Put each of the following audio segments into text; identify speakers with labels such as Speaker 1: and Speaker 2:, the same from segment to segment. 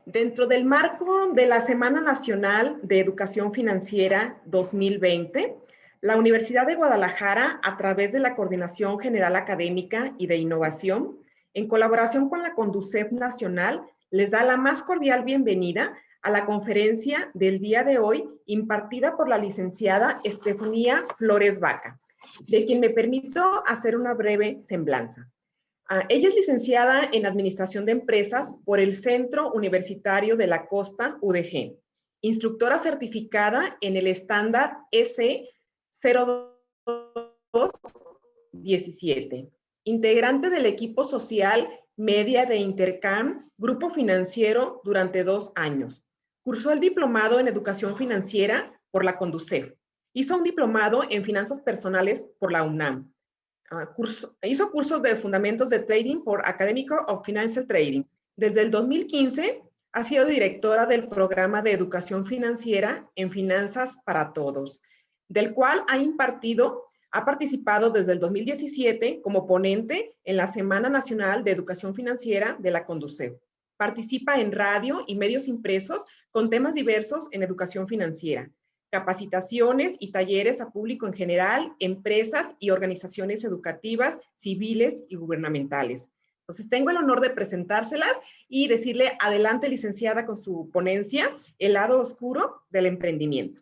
Speaker 1: Dentro del marco de la Semana Nacional de Educación Financiera 2020, la Universidad de Guadalajara, a través de la Coordinación General Académica y de Innovación, en colaboración con la Conducef Nacional, les da la más cordial bienvenida a la conferencia del día de hoy impartida por la licenciada Estefanía Flores Vaca, de quien me permito hacer una breve semblanza. Ella es licenciada en Administración de Empresas por el Centro Universitario de la Costa, UDG, instructora certificada en el estándar S0217, integrante del equipo social media de Intercam, Grupo Financiero durante 2 años. Cursó el diplomado en Educación Financiera por la Conducef. Hizo un diplomado en Finanzas Personales por la UNAM. Hizo cursos de fundamentos de trading por Academy of Financial Trading. Desde el 2015 ha sido directora del programa de educación financiera en Finanzas para Todos, del cual ha participado desde el 2017 como ponente en la Semana Nacional de Educación Financiera de la Conducef. Participa en radio y medios impresos con temas diversos en educación financiera, capacitaciones y talleres a público en general, empresas y organizaciones educativas, civiles y gubernamentales. Entonces, tengo el honor de presentárselas y decirle adelante, licenciada, con su ponencia, El lado oscuro del emprendimiento.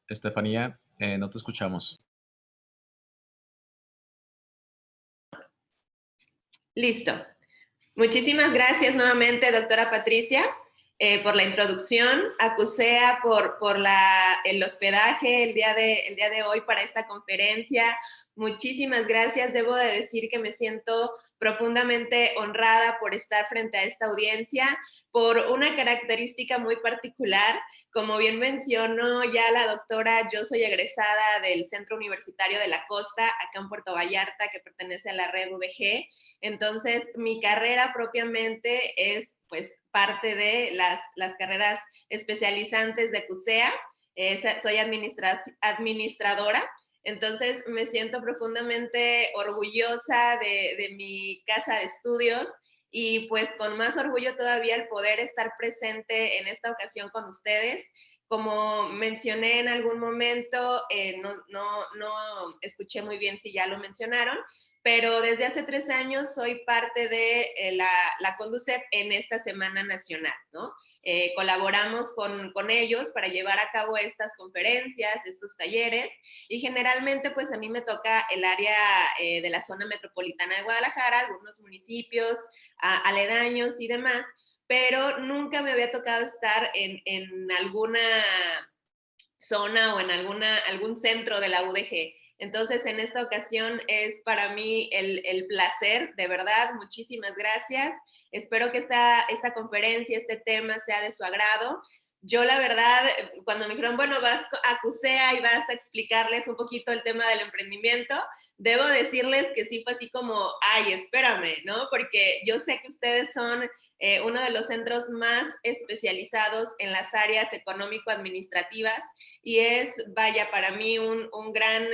Speaker 2: Estefanía, no te escuchamos.
Speaker 3: Listo. Muchísimas gracias nuevamente, doctora Patricia, por la introducción, a CUSEA por el hospedaje el día de hoy para esta conferencia. Muchísimas gracias. Debo de decir que me siento profundamente honrada por estar frente a esta audiencia, por una característica muy particular. Como bien mencionó ya la doctora, yo soy egresada del Centro Universitario de la Costa, acá en Puerto Vallarta, que pertenece a la red UDG. Entonces, mi carrera propiamente es, pues, parte de las carreras especializantes de CUSEA. Soy administradora. Entonces, me siento profundamente orgullosa de mi casa de estudios y pues con más orgullo todavía el poder estar presente en esta ocasión con ustedes. Como mencioné en algún momento, no escuché muy bien si ya lo mencionaron, pero desde hace 3 años soy parte de la Conducef en esta Semana Nacional, ¿no? Colaboramos con ellos para llevar a cabo estas conferencias, estos talleres, y generalmente pues a mí me toca el área de la zona metropolitana de Guadalajara, algunos municipios aledaños y demás, pero nunca me había tocado estar en alguna zona o en algún centro de la UDG. Entonces, en esta ocasión es para mí el placer, de verdad, muchísimas gracias. Espero que esta conferencia, este tema sea de su agrado. Yo, la verdad, cuando me dijeron, bueno, vas a CUSEA y vas a explicarles un poquito el tema del emprendimiento, debo decirles que sí fue así como, ay, espérame, ¿no? Porque yo sé que ustedes son uno de los centros más especializados en las áreas económico-administrativas y es, vaya, para mí un gran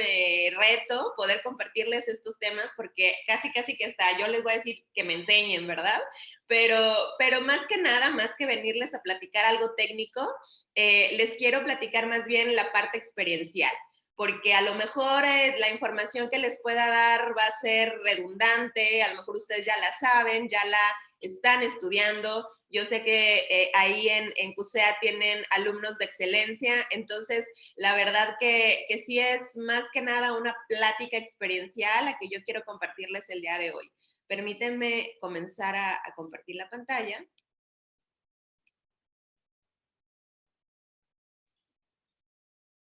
Speaker 3: reto poder compartirles estos temas porque casi que hasta yo les voy a decir que me enseñen, ¿verdad? Pero más que nada, más que venirles a platicar algo técnico, les quiero platicar más bien la parte experiencial, porque a lo mejor la información que les pueda dar va a ser redundante, a lo mejor ustedes ya la saben, ya la están estudiando. Yo sé que ahí en CUSEA tienen alumnos de excelencia, entonces la verdad que sí es más que nada una plática experiencial la que yo quiero compartirles el día de hoy. Permítanme comenzar a compartir la pantalla.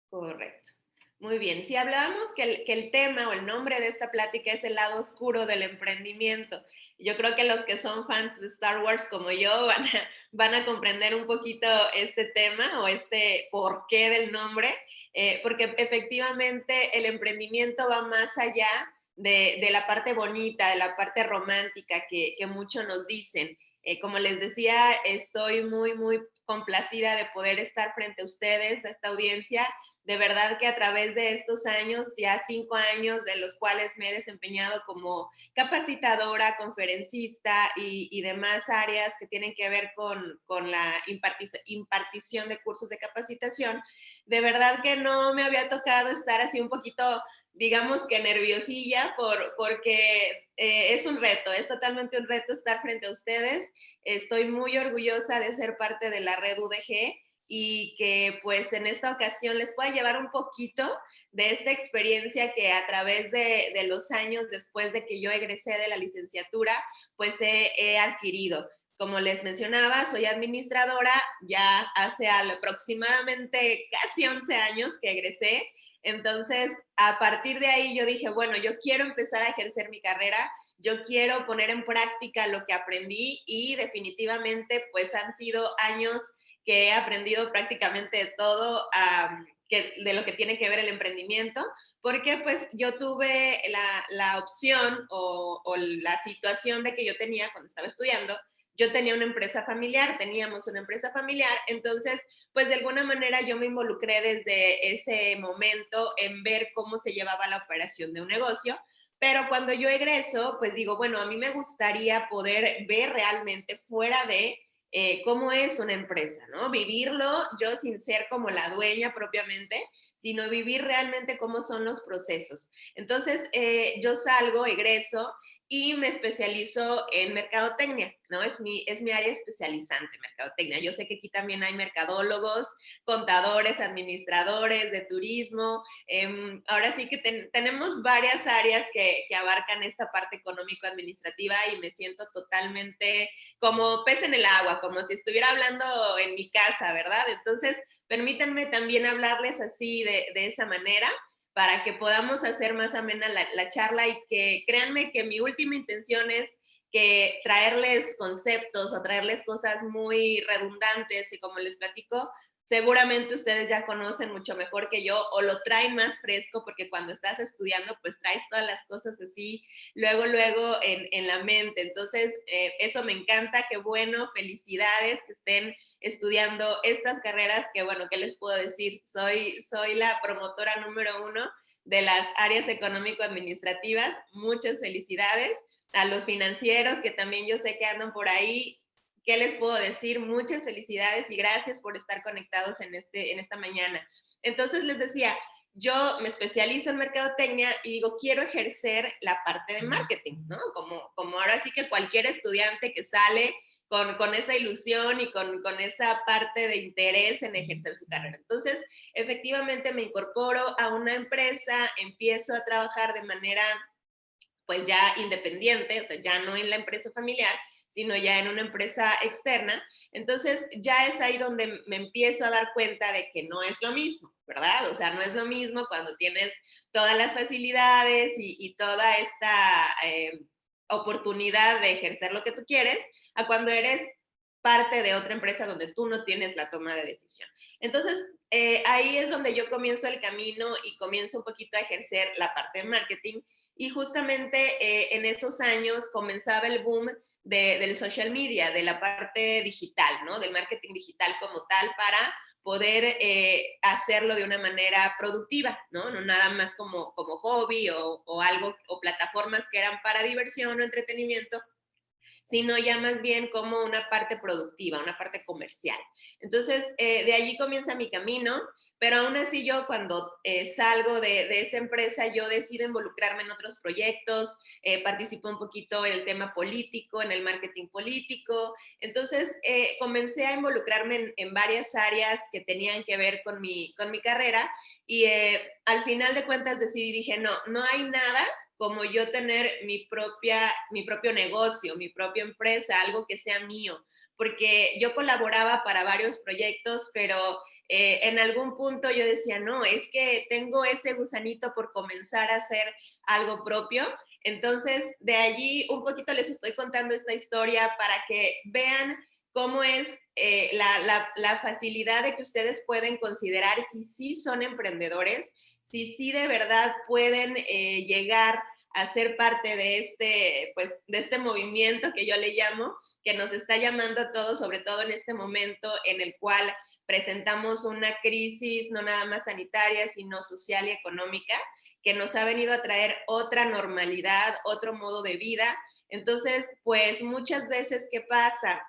Speaker 3: Correcto. Muy bien. Si hablábamos que el tema o el nombre de esta plática es el lado oscuro del emprendimiento, yo creo que los que son fans de Star Wars como yo van a comprender un poquito este tema o este porqué del nombre, porque efectivamente el emprendimiento va más allá de la parte bonita, de la parte romántica que muchos nos dicen. Como les decía, estoy muy complacida de poder estar frente a ustedes, a esta audiencia, De verdad que a través de estos años, ya 5 años de los cuales me he desempeñado como capacitadora, conferencista y demás áreas que tienen que ver con la impartición de cursos de capacitación, de verdad que no me había tocado estar así un poquito, digamos que nerviosilla, porque es un reto, es totalmente un reto estar frente a ustedes. Estoy muy orgullosa de ser parte de la red UDG y que pues en esta ocasión les pueda llevar un poquito de esta experiencia que a través de los años después de que yo egresé de la licenciatura, pues he adquirido. Como les mencionaba, soy administradora, ya hace aproximadamente casi 11 años que egresé. Entonces, a partir de ahí yo dije, bueno, yo quiero empezar a ejercer mi carrera, yo quiero poner en práctica lo que aprendí y definitivamente pues han sido años que he aprendido prácticamente de todo, de lo que tiene que ver el emprendimiento, porque pues yo tuve la opción o la situación de que yo tenía cuando estaba estudiando, yo tenía una empresa familiar, teníamos una empresa familiar, entonces pues de alguna manera yo me involucré desde ese momento en ver cómo se llevaba la operación de un negocio, pero cuando yo egreso, pues digo, bueno, a mí me gustaría poder ver realmente fuera de cómo es una empresa, ¿no? Vivirlo yo sin ser como la dueña propiamente, sino vivir realmente cómo son los procesos. Entonces, yo salgo, egreso y me especializo en mercadotecnia, ¿no? Es mi área especializante, mercadotecnia. Yo sé que aquí también hay mercadólogos, contadores, administradores de turismo. Ahora sí que tenemos varias áreas que abarcan esta parte económico-administrativa y me siento totalmente como pez en el agua, como si estuviera hablando en mi casa, ¿verdad? Entonces, permítanme también hablarles así de esa manera para que podamos hacer más amena la charla y que créanme que mi última intención es que traerles conceptos o traerles cosas muy redundantes y como les platico, seguramente ustedes ya conocen mucho mejor que yo o lo traen más fresco porque cuando estás estudiando pues traes todas las cosas así luego en la mente. Entonces, eso me encanta, qué bueno, felicidades que estén estudiando estas carreras que, bueno, ¿qué les puedo decir? Soy la promotora número 1 de las áreas económico-administrativas. Muchas felicidades a los financieros que también yo sé que andan por ahí. ¿Qué les puedo decir? Muchas felicidades y gracias por estar conectados en esta mañana. Entonces les decía, yo me especializo en mercadotecnia y digo, quiero ejercer la parte de marketing, ¿no? Como ahora sí que cualquier estudiante que sale con esa ilusión y con esa parte de interés en ejercer su carrera. Entonces, efectivamente me incorporo a una empresa, empiezo a trabajar de manera pues ya independiente, o sea, ya no en la empresa familiar, sino ya en una empresa externa. Entonces ya es ahí donde me empiezo a dar cuenta de que no es lo mismo, ¿verdad? O sea, no es lo mismo cuando tienes todas las facilidades y toda esta oportunidad de ejercer lo que tú quieres, a cuando eres parte de otra empresa donde tú no tienes la toma de decisión. Entonces, ahí es donde yo comienzo el camino y comienzo un poquito a ejercer la parte de marketing y justamente en esos años comenzaba el boom del social media, de la parte digital, ¿no? Del marketing digital como tal para poder hacerlo de una manera productiva, ¿no? No nada más como hobby o algo, o plataformas que eran para diversión o entretenimiento, sino ya más bien como una parte productiva, una parte comercial. Entonces, de allí comienza mi camino, pero aún así yo cuando salgo de esa empresa, yo decido involucrarme en otros proyectos, participo un poquito en el tema político, en el marketing político, entonces comencé a involucrarme en varias áreas que tenían que ver con mi carrera y al final de cuentas decidí, dije, no hay nada como yo tener mi propio negocio, mi propia empresa, algo que sea mío, porque yo colaboraba para varios proyectos, pero en algún punto yo decía, no, es que tengo ese gusanito por comenzar a hacer algo propio. Entonces, de allí un poquito les estoy contando esta historia para que vean cómo es la facilidad de que ustedes pueden considerar si sí son emprendedores, si sí de verdad pueden llegar a ser parte pues, de este movimiento que yo le llamo, que nos está llamando a todos, sobre todo en este momento en el cual presentamos una crisis no nada más sanitaria, sino social y económica, que nos ha venido a traer otra normalidad, otro modo de vida. Entonces, pues muchas veces, ¿qué pasa?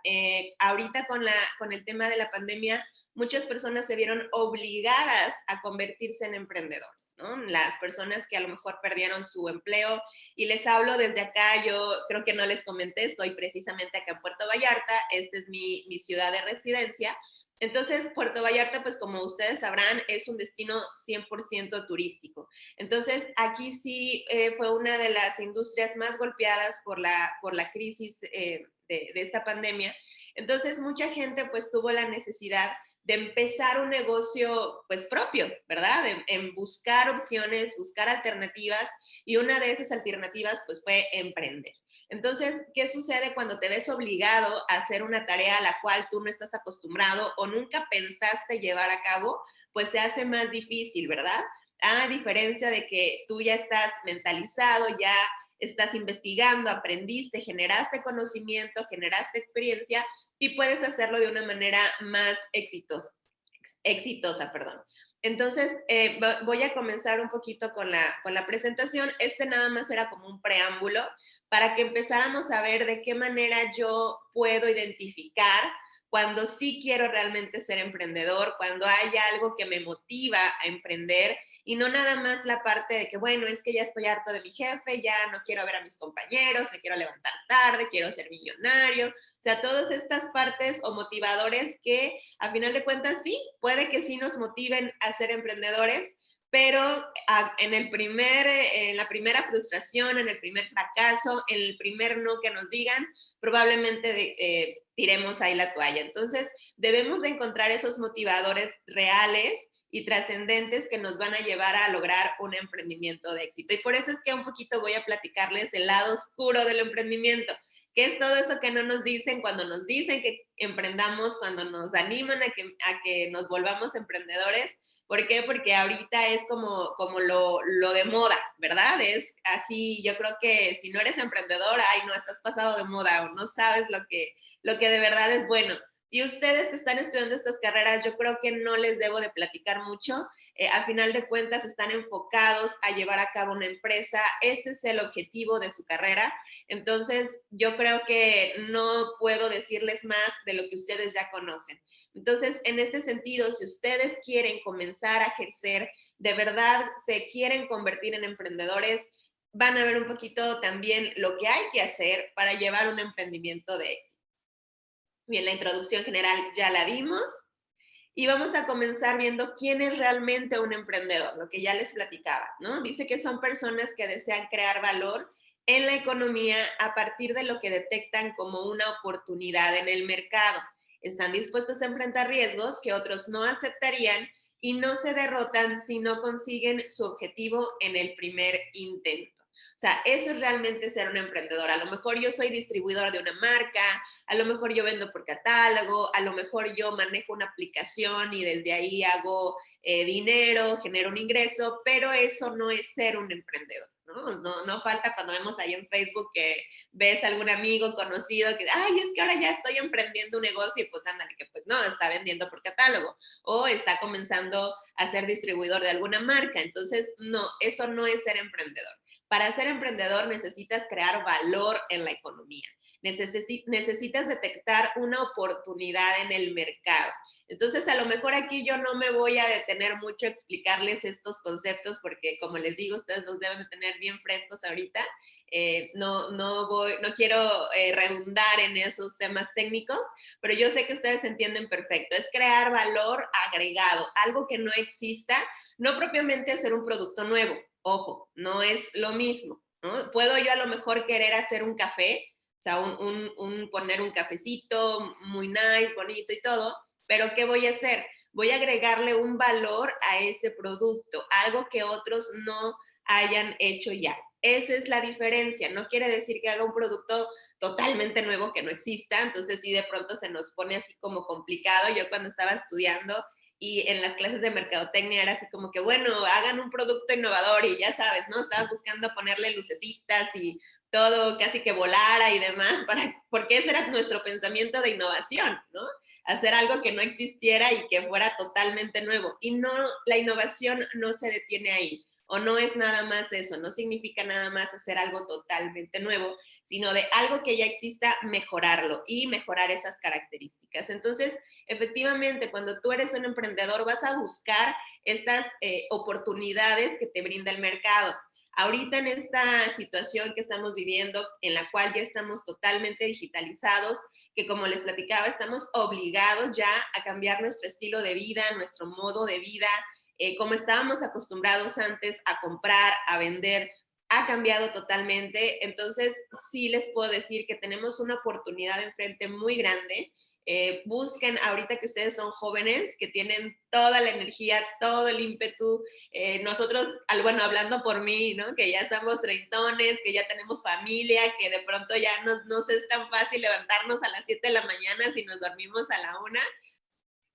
Speaker 3: Ahorita con el tema de la pandemia, muchas personas se vieron obligadas a convertirse en emprendedores, ¿no? Las personas que a lo mejor perdieron su empleo, y les hablo desde acá, yo creo que no les comenté, estoy precisamente acá en Puerto Vallarta, esta es mi ciudad de residencia. Entonces, Puerto Vallarta, pues como ustedes sabrán, es un destino 100% turístico. Entonces, aquí sí fue una de las industrias más golpeadas por la crisis de esta pandemia. Entonces, mucha gente pues tuvo la necesidad de empezar un negocio pues propio, ¿verdad? En buscar opciones, buscar alternativas, y una de esas alternativas pues fue emprender. Entonces, ¿qué sucede cuando te ves obligado a hacer una tarea a la cual tú no estás acostumbrado o nunca pensaste llevar a cabo? Pues se hace más difícil, ¿verdad? A diferencia de que tú ya estás mentalizado, ya estás investigando, aprendiste, generaste conocimiento, generaste experiencia, y puedes hacerlo de una manera más exitosa, perdón. Entonces, voy a comenzar un poquito con la presentación. Este nada más era como un preámbulo para que empezáramos a ver de qué manera yo puedo identificar cuando sí quiero realmente ser emprendedor, cuando hay algo que me motiva a emprender, y no nada más la parte de que, bueno, es que ya estoy harto de mi jefe, ya no quiero ver a mis compañeros, me quiero levantar tarde, quiero ser millonario. O sea, todas estas partes o motivadores que a final de cuentas sí, puede que sí nos motiven a ser emprendedores, pero en la primera frustración, en el primer fracaso, en el primer no que nos digan, probablemente tiremos ahí la toalla. Entonces, debemos de encontrar esos motivadores reales y trascendentes que nos van a llevar a lograr un emprendimiento de éxito. Y por eso es que un poquito voy a platicarles el lado oscuro del emprendimiento, que es todo eso que no nos dicen cuando nos dicen que emprendamos, cuando nos animan a que nos volvamos emprendedores. ¿Por qué? Porque ahorita es como lo de moda, ¿verdad? Es así, yo creo que si no eres emprendedor, ay, no, estás pasado de moda o no sabes lo que de verdad es bueno. Y ustedes que están estudiando estas carreras, yo creo que no les debo de platicar mucho. A final de cuentas, están enfocados a llevar a cabo una empresa. Ese es el objetivo de su carrera. Entonces, yo creo que no puedo decirles más de lo que ustedes ya conocen. Entonces, en este sentido, si ustedes quieren comenzar a ejercer, de verdad se quieren convertir en emprendedores, van a ver un poquito también lo que hay que hacer para llevar un emprendimiento de éxito. Bien, la introducción general ya la dimos y vamos a comenzar viendo quién es realmente un emprendedor, lo que ya les platicaba, ¿no? Dice que son personas que desean crear valor en la economía a partir de lo que detectan como una oportunidad en el mercado. Están dispuestos a enfrentar riesgos que otros no aceptarían y no se derrotan si no consiguen su objetivo en el primer intento. O sea, eso es realmente ser un emprendedor. A lo mejor yo soy distribuidor de una marca, a lo mejor yo vendo por catálogo, a lo mejor yo manejo una aplicación y desde ahí hago dinero, genero un ingreso, pero eso no es ser un emprendedor. No falta cuando vemos ahí en Facebook que ves a algún amigo conocido que, ay, es que ahora ya estoy emprendiendo un negocio, y pues ándale, que pues no, está vendiendo por catálogo o está comenzando a ser distribuidor de alguna marca. Entonces, no, eso no es ser emprendedor. Para ser emprendedor necesitas crear valor en la economía. Necesitas detectar una oportunidad en el mercado. Entonces, a lo mejor aquí yo no me voy a detener mucho a explicarles estos conceptos porque, como les digo, ustedes los deben de tener bien frescos ahorita. No quiero redundar en esos temas técnicos, pero yo sé que ustedes entienden perfecto. Es crear valor agregado, algo que no exista, no propiamente hacer un producto nuevo. Ojo, no es lo mismo, ¿no? Puedo yo a lo mejor querer hacer un café, o sea, poner un cafecito muy nice, bonito y todo, pero ¿qué voy a hacer? Voy a agregarle un valor a ese producto, algo que otros no hayan hecho ya. Esa es la diferencia. No quiere decir que haga un producto totalmente nuevo que no exista. Entonces, sí, de pronto se nos pone así como complicado. Yo cuando estaba estudiando y en las clases de mercadotecnia era así como que, bueno, hagan un producto innovador y ya sabes, ¿no? Estabas buscando ponerle lucecitas y todo casi que volara y demás, porque ese era nuestro pensamiento de innovación, ¿no? hacer algo que no existiera y que fuera totalmente nuevo. Y no, la innovación no se detiene ahí, o no es nada más eso, no significa nada más hacer algo totalmente nuevo, sino de algo que ya exista, mejorarlo y mejorar esas características. Entonces, efectivamente, cuando tú eres un emprendedor, vas a buscar estas oportunidades que te brinda el mercado. Ahorita en esta situación que estamos viviendo, en la cual ya estamos totalmente digitalizados, que como les platicaba, estamos obligados ya a cambiar nuestro estilo de vida, nuestro modo de vida, como estábamos acostumbrados antes a comprar, a vender, ha cambiado totalmente. Entonces, sí les puedo decir que tenemos una oportunidad enfrente muy grande. Busquen, ahorita que ustedes son jóvenes, que tienen toda la energía, todo el ímpetu. Nosotros, bueno, hablando por mí, ¿no? Que ya estamos treintones, que ya tenemos familia, que de pronto ya no es tan fácil levantarnos a las 7 de la mañana si nos dormimos a la 1.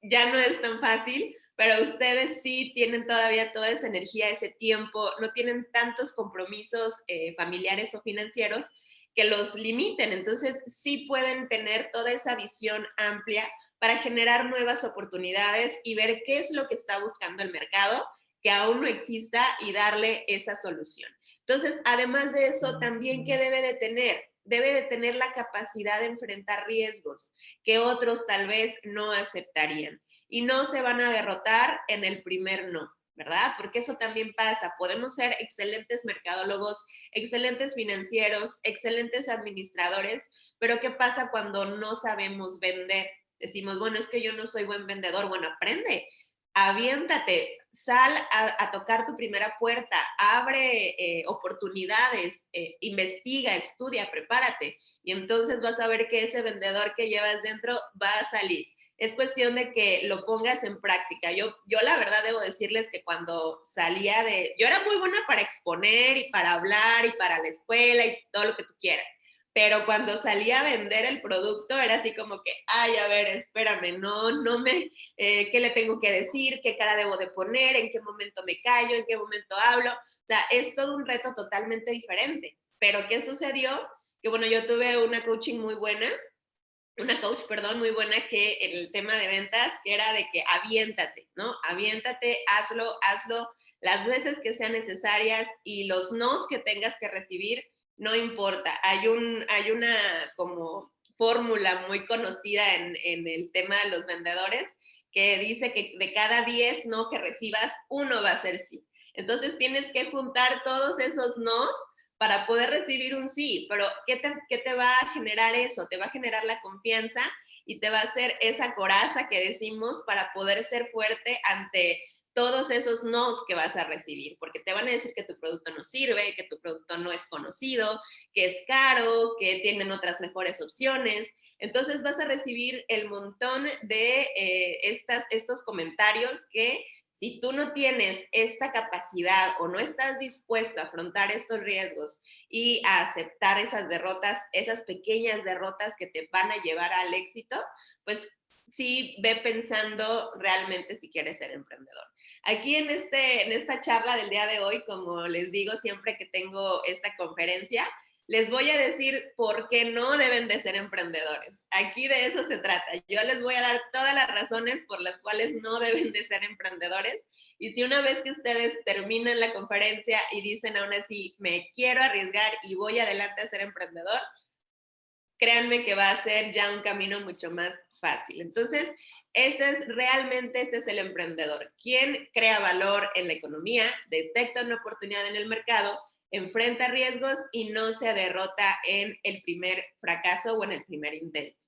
Speaker 3: Ya no es tan fácil, pero ustedes sí tienen todavía toda esa energía, ese tiempo, no tienen tantos compromisos familiares o financieros que los limiten. Entonces, sí pueden tener toda esa visión amplia para generar nuevas oportunidades y ver qué es lo que está buscando el mercado, que aún no exista, y darle esa solución. Entonces, además de eso, también, ¿qué debe de tener? Debe de tener la capacidad de enfrentar riesgos que otros tal vez no aceptarían. Y no se van a derrotar en el primer no, ¿verdad? Porque eso también pasa. Podemos ser excelentes mercadólogos, excelentes financieros, excelentes administradores, pero ¿qué pasa cuando no sabemos vender? Decimos, bueno, es que yo no soy buen vendedor. Bueno, aprende, aviéntate, sal a tocar tu primera puerta, abre oportunidades, investiga, estudia, prepárate, y entonces vas a ver que ese vendedor que llevas dentro va a salir. Es cuestión de que lo pongas en práctica. Yo la verdad debo decirles que cuando salía yo era muy buena para exponer y para hablar y para la escuela y todo lo que tú quieras, pero cuando salía a vender el producto era así como que, ay, a ver, espérame, ¿qué le tengo que decir? ¿Qué cara debo de poner? ¿En qué momento me callo? ¿En qué momento hablo? O sea, es todo un reto totalmente diferente. Pero ¿qué sucedió? Que bueno, yo tuve una coach, muy buena, que en el tema de ventas, que era de que aviéntate, ¿no? Aviéntate, hazlo las veces que sean necesarias, y los nos que tengas que recibir, no importa. Hay una como fórmula muy conocida en el tema de los vendedores, que dice que de cada 10 no que recibas, uno va a ser sí. Entonces tienes que juntar todos esos nos para poder recibir un sí. Pero ¿qué te va a generar eso? Te va a generar la confianza y te va a hacer esa coraza que decimos para poder ser fuerte ante todos esos nos que vas a recibir, porque te van a decir que tu producto no sirve, que tu producto no es conocido, que es caro, que tienen otras mejores opciones. Entonces vas a recibir el montón de estos comentarios que, si tú no tienes esta capacidad o no estás dispuesto a afrontar estos riesgos y a aceptar esas derrotas, esas pequeñas derrotas que te van a llevar al éxito, pues sí, ve pensando realmente si quieres ser emprendedor. Aquí en esta charla del día de hoy, como les digo siempre que tengo esta conferencia, les voy a decir por qué no deben de ser emprendedores. Aquí de eso se trata. Yo les voy a dar todas las razones por las cuales no deben de ser emprendedores. Y si una vez que ustedes terminan la conferencia y dicen aún así, me quiero arriesgar y voy adelante a ser emprendedor, créanme que va a ser ya un camino mucho más fácil. Entonces, este es el emprendedor, quien crea valor en la economía, detecta una oportunidad en el mercado, enfrenta riesgos y no se derrota en el primer fracaso o en el primer intento.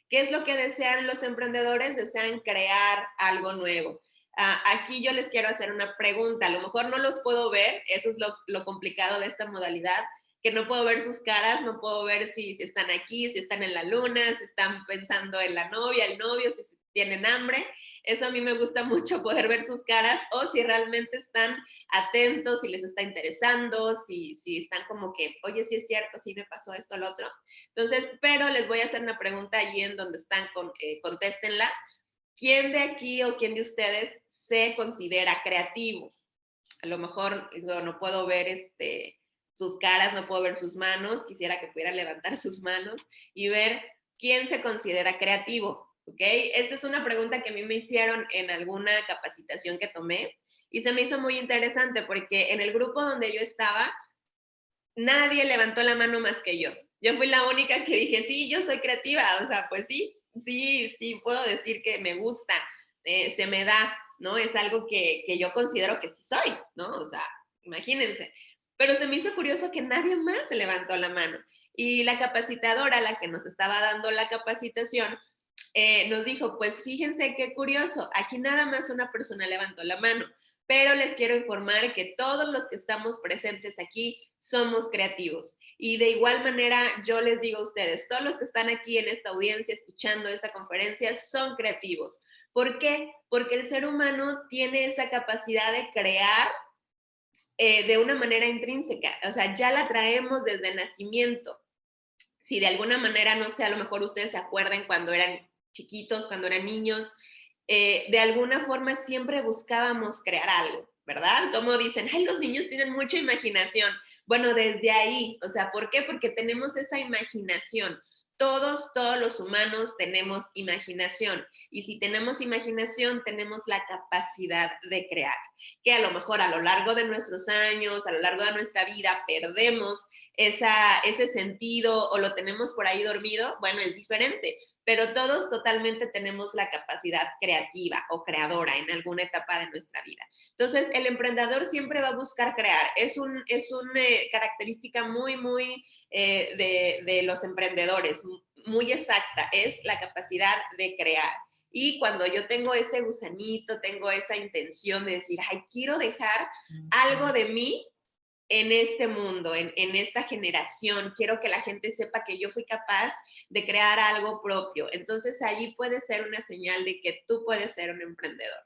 Speaker 3: ¿Qué es lo que desean los emprendedores? Desean crear algo nuevo. Aquí yo les quiero hacer una pregunta. A lo mejor no los puedo ver, eso es lo complicado de esta modalidad, que no puedo ver sus caras, no puedo ver si están aquí, si están en la luna, si están pensando en la novia, el novio, si tienen hambre. Eso a mí me gusta mucho, poder ver sus caras, o si realmente están atentos, si les está interesando, si están como que, oye, sí es cierto, sí me pasó esto, lo otro. Entonces, pero les voy a hacer una pregunta allí en donde están, contéstenla. ¿Quién de aquí o quién de ustedes se considera creativo? A lo mejor yo no puedo ver sus caras, no puedo ver sus manos, quisiera que pudieran levantar sus manos y ver quién se considera creativo. ¿ok? Esta es una pregunta que a mí me hicieron en alguna capacitación que tomé y se me hizo muy interesante porque en el grupo donde yo estaba, nadie levantó la mano más que yo. Yo fui la única que dije, sí, yo soy creativa, o sea, pues sí, puedo decir que me gusta, se me da, ¿no? Es algo que yo considero que sí soy, ¿no? O sea, imagínense. Pero se me hizo curioso que nadie más se levantó la mano. Y la capacitadora, la que nos estaba dando la capacitación, nos dijo, pues fíjense qué curioso, aquí nada más una persona levantó la mano, pero les quiero informar que todos los que estamos presentes aquí somos creativos. Y de igual manera, yo les digo a ustedes, todos los que están aquí en esta audiencia escuchando esta conferencia son creativos. ¿Por qué? Porque el ser humano tiene esa capacidad de crear de una manera intrínseca, o sea, ya la traemos desde nacimiento. Si de alguna manera, no sé, a lo mejor ustedes se acuerdan cuando eran chiquitos, cuando eran niños, de alguna forma siempre buscábamos crear algo, ¿verdad? Como dicen, ay, los niños tienen mucha imaginación. Bueno, desde ahí, o sea, ¿por qué? Porque tenemos esa imaginación. Todos los humanos tenemos imaginación. Y si tenemos imaginación, tenemos la capacidad de crear. Que a lo mejor a lo largo de nuestros años, a lo largo de nuestra vida, perdemos ese sentido o lo tenemos por ahí dormido, bueno, es diferente, pero todos totalmente tenemos la capacidad creativa o creadora en alguna etapa de nuestra vida. Entonces, el emprendedor siempre va a buscar crear. Es una característica muy de los emprendedores, muy exacta, es la capacidad de crear. Y cuando yo tengo ese gusanito, tengo esa intención de decir, ay, quiero dejar algo de mí en este mundo, en esta generación. Quiero que la gente sepa que yo fui capaz de crear algo propio. Entonces, allí puede ser una señal de que tú puedes ser un emprendedor.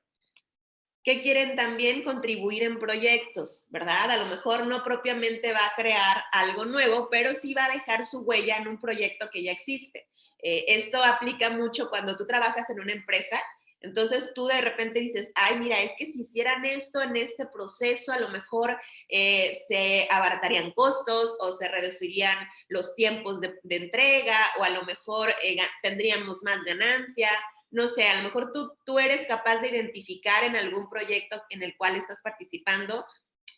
Speaker 3: ¿Qué quieren también? Contribuir en proyectos, ¿verdad? A lo mejor no propiamente va a crear algo nuevo, pero sí va a dejar su huella en un proyecto que ya existe. Esto aplica mucho cuando tú trabajas en una empresa. Entonces tú de repente dices, ay, mira, es que si hicieran esto en este proceso, a lo mejor se abaratarían costos o se reducirían los tiempos de entrega o a lo mejor tendríamos más ganancia. No sé, a lo mejor tú eres capaz de identificar en algún proyecto en el cual estás participando,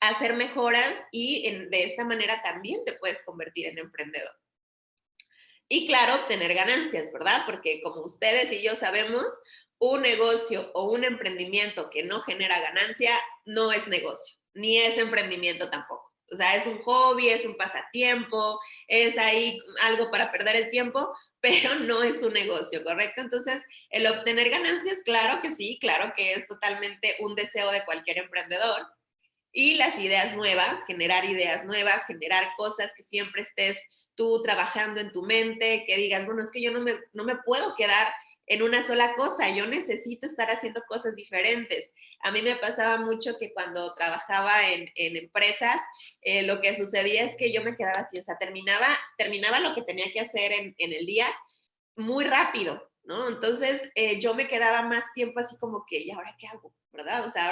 Speaker 3: hacer mejoras y de esta manera también te puedes convertir en emprendedor. Y claro, obtener ganancias, ¿verdad? Porque como ustedes y yo sabemos, un negocio o un emprendimiento que no genera ganancia no es negocio, ni es emprendimiento tampoco. O sea, es un hobby, es un pasatiempo, es ahí algo para perder el tiempo, pero no es un negocio, ¿correcto? Entonces, el obtener ganancias, claro que sí, claro que es totalmente un deseo de cualquier emprendedor. Y las ideas nuevas, generar cosas que siempre estés tú trabajando en tu mente, que digas, bueno, es que yo no me puedo quedar en una sola cosa, yo necesito estar haciendo cosas diferentes. A mí me pasaba mucho que cuando trabajaba en empresas, lo que sucedía es que yo me quedaba así, o sea, terminaba lo que tenía que hacer en el día muy rápido, ¿no? Entonces yo me quedaba más tiempo así como que, ¿y ahora qué hago? ¿Verdad? O sea,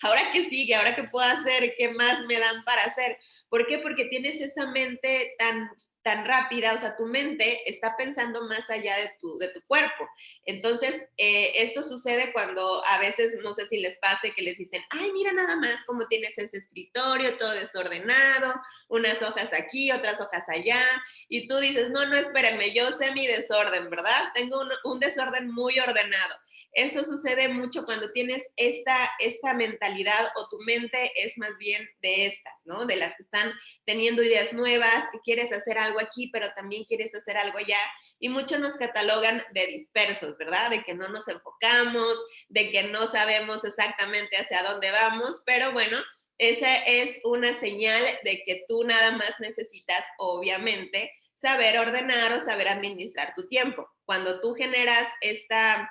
Speaker 3: ahora qué sigue, ahora qué puedo hacer, qué más me dan para hacer. ¿Por qué? Porque tienes esa mente tan rápida, o sea, tu mente está pensando más allá de tu cuerpo. Entonces, esto sucede cuando a veces, no sé si les pase, que les dicen, ay, mira nada más cómo tienes ese escritorio todo desordenado, unas hojas aquí, otras hojas allá, y tú dices, no, espérenme, yo sé mi desorden, ¿verdad? Tengo un desorden muy ordenado. Eso sucede mucho cuando tienes esta mentalidad o tu mente es más bien de estas, ¿no? De las que están teniendo ideas nuevas, que quieres hacer algo aquí, pero también quieres hacer algo allá. Y muchos nos catalogan de dispersos, ¿verdad? De que no nos enfocamos, de que no sabemos exactamente hacia dónde vamos, pero bueno, esa es una señal de que tú nada más necesitas, obviamente, saber ordenar o saber administrar tu tiempo. Cuando tú generas esta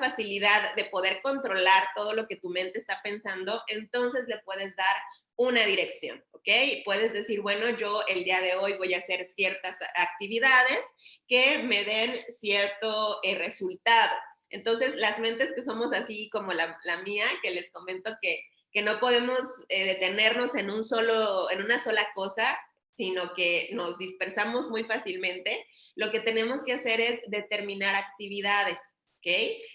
Speaker 3: facilidad de poder controlar todo lo que tu mente está pensando, entonces le puedes dar una dirección, ¿ok? Puedes decir, bueno, yo el día de hoy voy a hacer ciertas actividades que me den cierto resultado. Entonces, las mentes que somos así como la mía, que les comento que no podemos detenernos en una sola cosa, sino que nos dispersamos muy fácilmente, lo que tenemos que hacer es determinar actividades, ¿ok?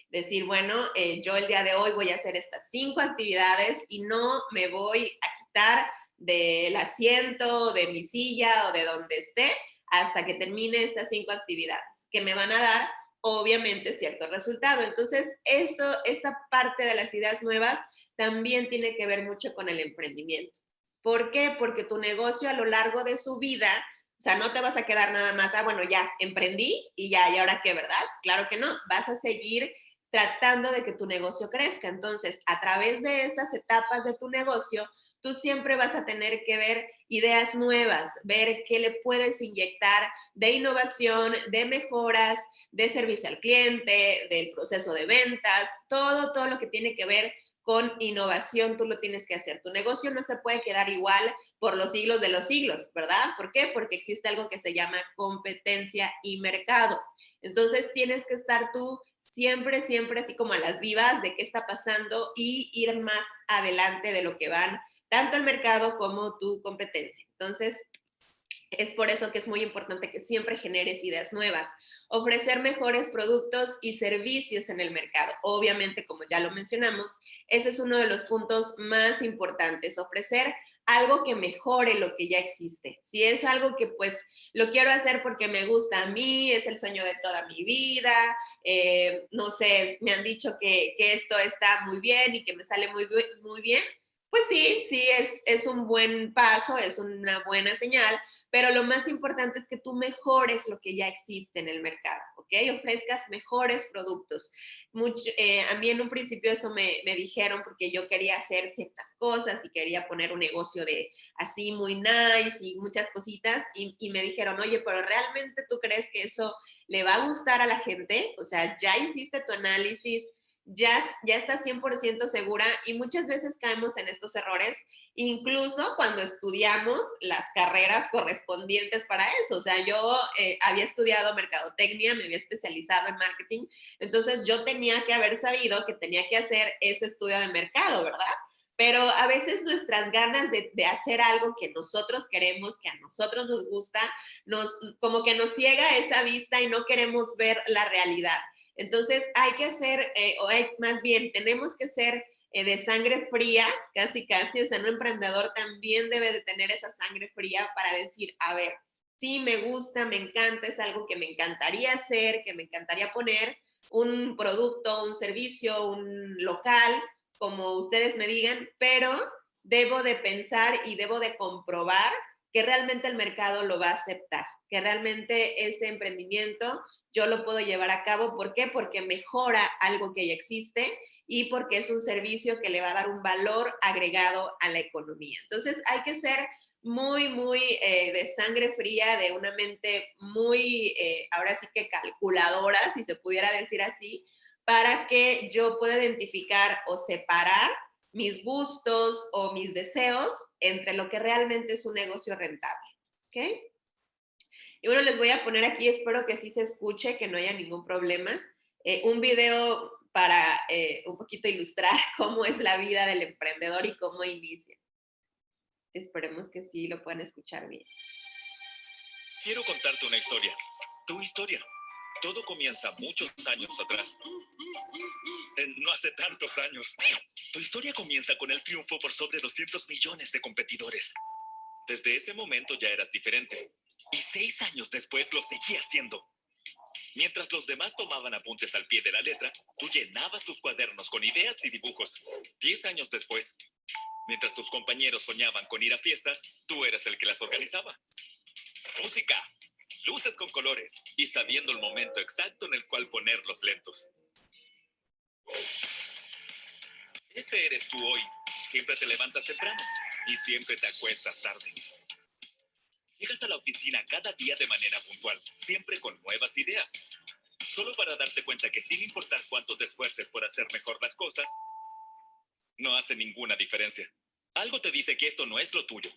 Speaker 3: Decir, bueno, yo el día de hoy voy a hacer estas 5 actividades y no me voy a quitar del asiento, de mi silla o de donde esté hasta que termine estas 5 actividades, que me van a dar obviamente cierto resultado. Entonces, esta parte de las ideas nuevas también tiene que ver mucho con el emprendimiento. ¿Por qué? Porque tu negocio a lo largo de su vida, o sea, no te vas a quedar nada más, bueno, ya emprendí y ya, ¿y ahora qué, verdad? Claro que no, vas a seguir tratando de que tu negocio crezca. Entonces, a través de esas etapas de tu negocio, tú siempre vas a tener que ver ideas nuevas, ver qué le puedes inyectar de innovación, de mejoras, de servicio al cliente, del proceso de ventas, todo lo que tiene que ver con innovación, tú lo tienes que hacer. Tu negocio no se puede quedar igual por los siglos de los siglos, ¿verdad? ¿Por qué? Porque existe algo que se llama competencia y mercado. Entonces tienes que estar tú siempre así como a las vivas de qué está pasando y ir más adelante de lo que van tanto el mercado como tu competencia. Entonces, es por eso que es muy importante que siempre generes ideas nuevas, ofrecer mejores productos y servicios en el mercado. Obviamente, como ya lo mencionamos, ese es uno de los puntos más importantes, ofrecer algo que mejore lo que ya existe. Si es algo que pues lo quiero hacer porque me gusta a mí, es el sueño de toda mi vida, no sé, me han dicho que esto está muy bien y que me sale muy bien, pues sí, es un buen paso, es una buena señal, pero lo más importante es que tú mejores lo que ya existe en el mercado, ¿ok? Ofrezcas mejores productos. A mí en un principio eso me dijeron porque yo quería hacer ciertas cosas y quería poner un negocio de así muy nice y muchas cositas y me dijeron, oye, pero ¿realmente tú crees que eso le va a gustar a la gente? O sea, ya hiciste tu análisis, ya estás 100% segura y muchas veces caemos en estos errores incluso cuando estudiamos las carreras correspondientes para eso. O sea, yo había estudiado mercadotecnia, me había especializado en marketing, entonces yo tenía que haber sabido que tenía que hacer ese estudio de mercado, ¿verdad? Pero a veces nuestras ganas de hacer algo que nosotros queremos, que a nosotros nos gusta, como que nos ciega esa vista y no queremos ver la realidad. Entonces hay que ser, más bien, tenemos que ser de sangre fría, casi, o sea, un emprendedor también debe de tener esa sangre fría para decir, a ver, sí, me gusta, me encanta, es algo que me encantaría hacer, que me encantaría poner, un producto, un servicio, un local, como ustedes me digan, pero debo de pensar y debo de comprobar que realmente el mercado lo va a aceptar, que realmente ese emprendimiento yo lo puedo llevar a cabo. ¿Por qué? Porque mejora algo que ya existe y porque es un servicio que le va a dar un valor agregado a la economía. Entonces hay que ser muy de sangre fría, de una mente muy, ahora sí que calculadora, si se pudiera decir así, para que yo pueda identificar o separar mis gustos o mis deseos entre lo que realmente es un negocio rentable. ¿Ok? Y bueno, les voy a poner aquí, espero que sí se escuche, que no haya ningún problema, un video para un poquito ilustrar cómo es la vida del emprendedor y cómo inicia. Esperemos que sí lo puedan escuchar bien.
Speaker 4: Quiero contarte una historia. Tu historia. Todo comienza muchos años atrás. No hace tantos años. Tu historia comienza con el triunfo por sobre 200 millones de competidores. Desde ese momento ya eras diferente. Y 6 años después lo seguías siendo. Mientras los demás tomaban apuntes al pie de la letra, tú llenabas tus cuadernos con ideas y dibujos. 10 años después, mientras tus compañeros soñaban con ir a fiestas, tú eras el que las organizaba. Música, luces con colores y sabiendo el momento exacto en el cual poner los lentos. Este eres tú hoy. Siempre te levantas temprano y siempre te acuestas tarde. Llegas a la oficina cada día de manera puntual, siempre con nuevas ideas. Solo para darte cuenta que sin importar cuánto te esfuerces por hacer mejor las cosas, no hace ninguna diferencia. Algo te dice que esto no es lo tuyo,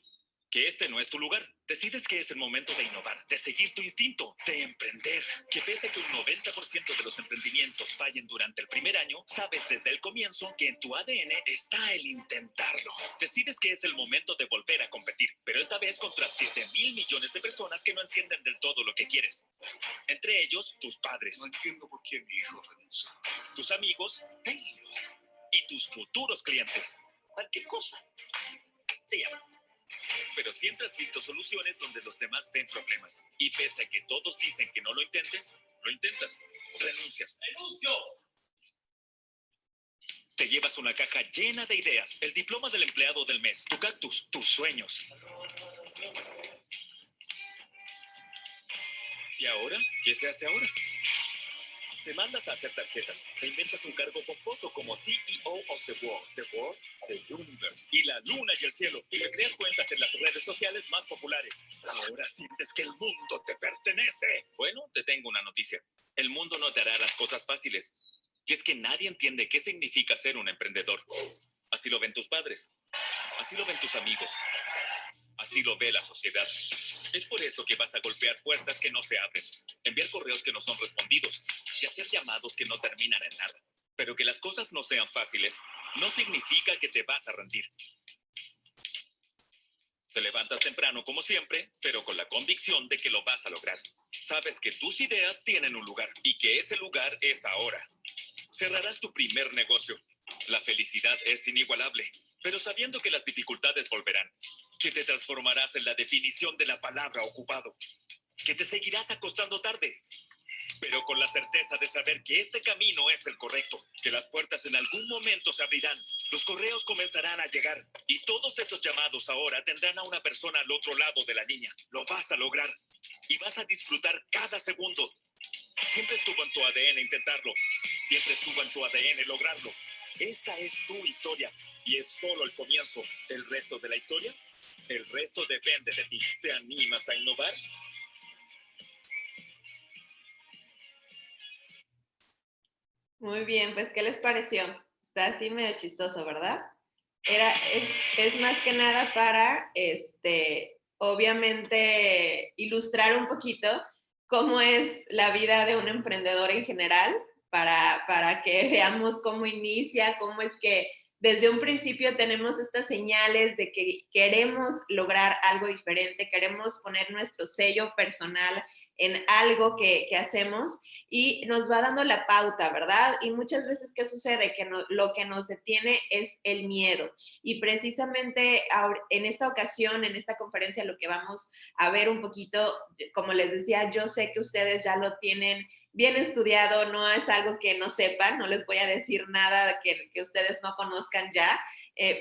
Speaker 4: que este no es tu lugar. Decides que es el momento de innovar, de seguir tu instinto, de emprender. Que pese a que un 90% de los emprendimientos fallen durante el primer año, sabes desde el comienzo que en tu ADN está el intentarlo. Decides que es el momento de volver a competir, pero esta vez pelees contra 7,000 millones de personas que no entienden del todo lo que quieres. Entre ellos, tus padres.
Speaker 5: No entiendo por qué mi hijo renunció.
Speaker 4: Tus amigos, Taylor, y tus futuros clientes. Cualquier cosa. Te llaman. Pero siempre has visto soluciones donde los demás ven problemas. Y pese a que todos dicen que no lo intentes, lo intentas. Renuncias. ¡Renuncio! Te llevas una caja llena de ideas, el diploma del empleado del mes, tu cactus, tus sueños. ¿Y ahora? ¿Qué se hace ahora? Te mandas a hacer tarjetas, te inventas un cargo pomposo como CEO of the World, the Universe, y la luna y el cielo, y te creas cuentas en las redes sociales más populares. Ahora sientes que el mundo te pertenece. Bueno, te tengo una noticia. El mundo no te hará las cosas fáciles. Y es que nadie entiende qué significa ser un emprendedor. Así lo ven tus padres, así lo ven tus amigos, así lo ve la sociedad. Es por eso que vas a golpear puertas que no se abren, enviar correos que no son respondidos y hacer llamados que no terminan en nada. Pero que las cosas no sean fáciles no significa que te vas a rendir. Te levantas temprano como siempre, pero con la convicción de que lo vas a lograr. Sabes que tus ideas tienen un lugar y que ese lugar es ahora. Cerrarás tu primer negocio. La felicidad es inigualable, pero sabiendo que las dificultades volverán, que te transformarás en la definición de la palabra ocupado, que te seguirás acostando tarde, pero con la certeza de saber que este camino es el correcto, que las puertas en algún momento se abrirán, los correos comenzarán a llegar y todos esos llamados ahora tendrán a una persona al otro lado de la línea. Lo vas a lograr y vas a disfrutar cada segundo. Siempre estuvo en tu ADN intentarlo, siempre estuvo en tu ADN lograrlo. Esta es tu historia y es solo el comienzo. ¿El resto de la historia? El resto depende de ti. ¿Te animas a innovar?
Speaker 3: Muy bien, pues, ¿qué les pareció? Está así medio chistoso, ¿verdad? Es más que nada para, obviamente, ilustrar un poquito cómo es la vida de un emprendedor en general, para que veamos cómo inicia, cómo es que desde un principio tenemos estas señales de que queremos lograr algo diferente, queremos poner nuestro sello personal en algo que hacemos y nos va dando la pauta, ¿verdad? Y muchas veces, ¿qué sucede? Que lo que nos detiene es el miedo. Y precisamente en esta ocasión, en esta conferencia, lo que vamos a ver un poquito, como les decía, yo sé que ustedes ya lo tienen bien estudiado, no es algo que no sepan, no les voy a decir nada que ustedes no conozcan ya,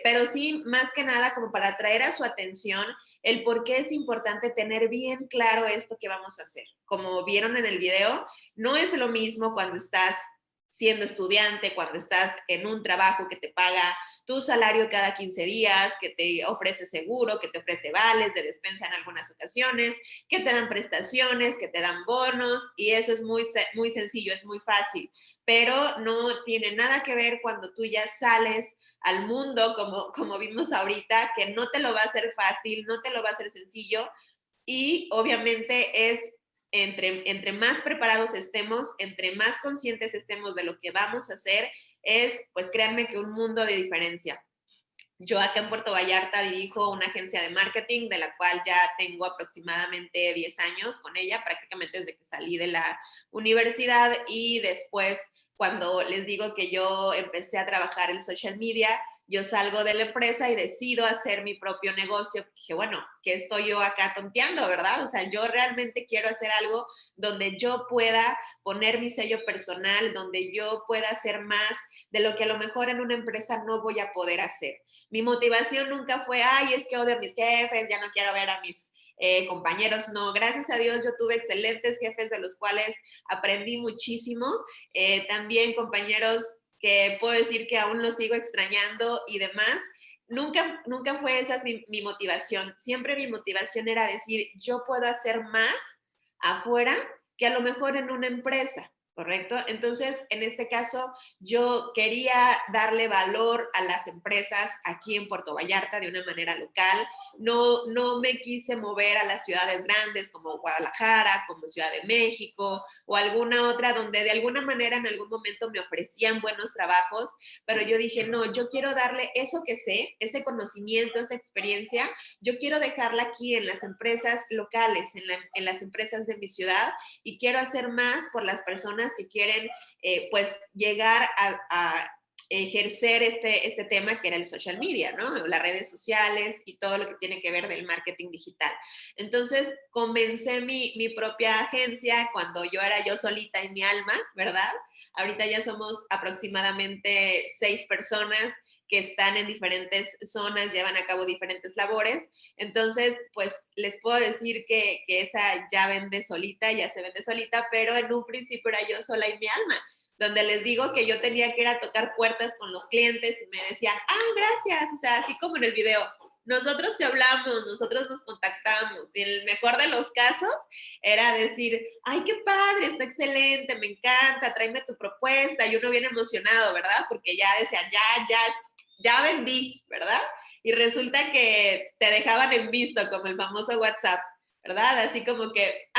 Speaker 3: pero sí, más que nada, como para traer a su atención el por qué es importante tener bien claro esto que vamos a hacer. Como vieron en el video, no es lo mismo cuando estás siendo estudiante, cuando estás en un trabajo que te paga tu salario cada 15 días, que te ofrece seguro, que te ofrece vales de despensa en algunas ocasiones, que te dan prestaciones, que te dan bonos, y eso es muy, muy sencillo, es muy fácil, pero no tiene nada que ver cuando tú ya sales al mundo, como vimos ahorita, que no te lo va a hacer fácil, no te lo va a hacer sencillo, y obviamente es entre más preparados estemos, entre más conscientes estemos de lo que vamos a hacer, pues créanme que un mundo de diferencia. Yo acá en Puerto Vallarta dirijo una agencia de marketing, de la cual ya tengo aproximadamente 10 años con ella, prácticamente desde que salí de la universidad, y después, cuando les digo que yo empecé a trabajar en social media, yo salgo de la empresa y decido hacer mi propio negocio. Dije, bueno, ¿qué estoy yo acá tonteando, verdad? O sea, yo realmente quiero hacer algo donde yo pueda poner mi sello personal, donde yo pueda hacer más de lo que a lo mejor en una empresa no voy a poder hacer. Mi motivación nunca fue, ay, es que odio a mis jefes, ya no quiero ver a mis compañeros. No, gracias a Dios yo tuve excelentes jefes de los cuales aprendí muchísimo. También compañeros que puedo decir que aún los sigo extrañando y demás. Nunca fue esa mi motivación. Siempre mi motivación era decir, yo puedo hacer más afuera que a lo mejor en una empresa. ¿correcto? Entonces, en este caso, yo quería darle valor a las empresas aquí en Puerto Vallarta de una manera local. No me quise mover a las ciudades grandes como Guadalajara, como Ciudad de México o alguna otra donde de alguna manera en algún momento me ofrecían buenos trabajos, pero yo dije, no, yo quiero darle eso que sé, ese conocimiento, esa experiencia, yo quiero dejarla aquí en las empresas locales, en las empresas de mi ciudad, y quiero hacer más por las personas que quieren pues llegar a ejercer este tema que era el social media, ¿no? Las redes sociales y todo lo que tiene que ver del marketing digital. Entonces, comencé mi propia agencia cuando yo era yo solita en mi alma, ¿verdad? Ahorita ya somos aproximadamente 6 personas que están en diferentes zonas, llevan a cabo diferentes labores. Entonces, pues les puedo decir que esa ya vende solita, ya se vende solita, pero en un principio era yo sola en mi alma, donde les digo que yo tenía que ir a tocar puertas con los clientes y me decían, gracias, o sea, así como en el video, nosotros te hablamos, nosotros nos contactamos, y el mejor de los casos era decir, ay, qué padre, está excelente, me encanta, tráeme tu propuesta, y uno bien emocionado, ¿verdad? Porque ya decía, ya vendí, ¿verdad? Y resulta que te dejaban en visto, como el famoso WhatsApp, ¿verdad? Así como que,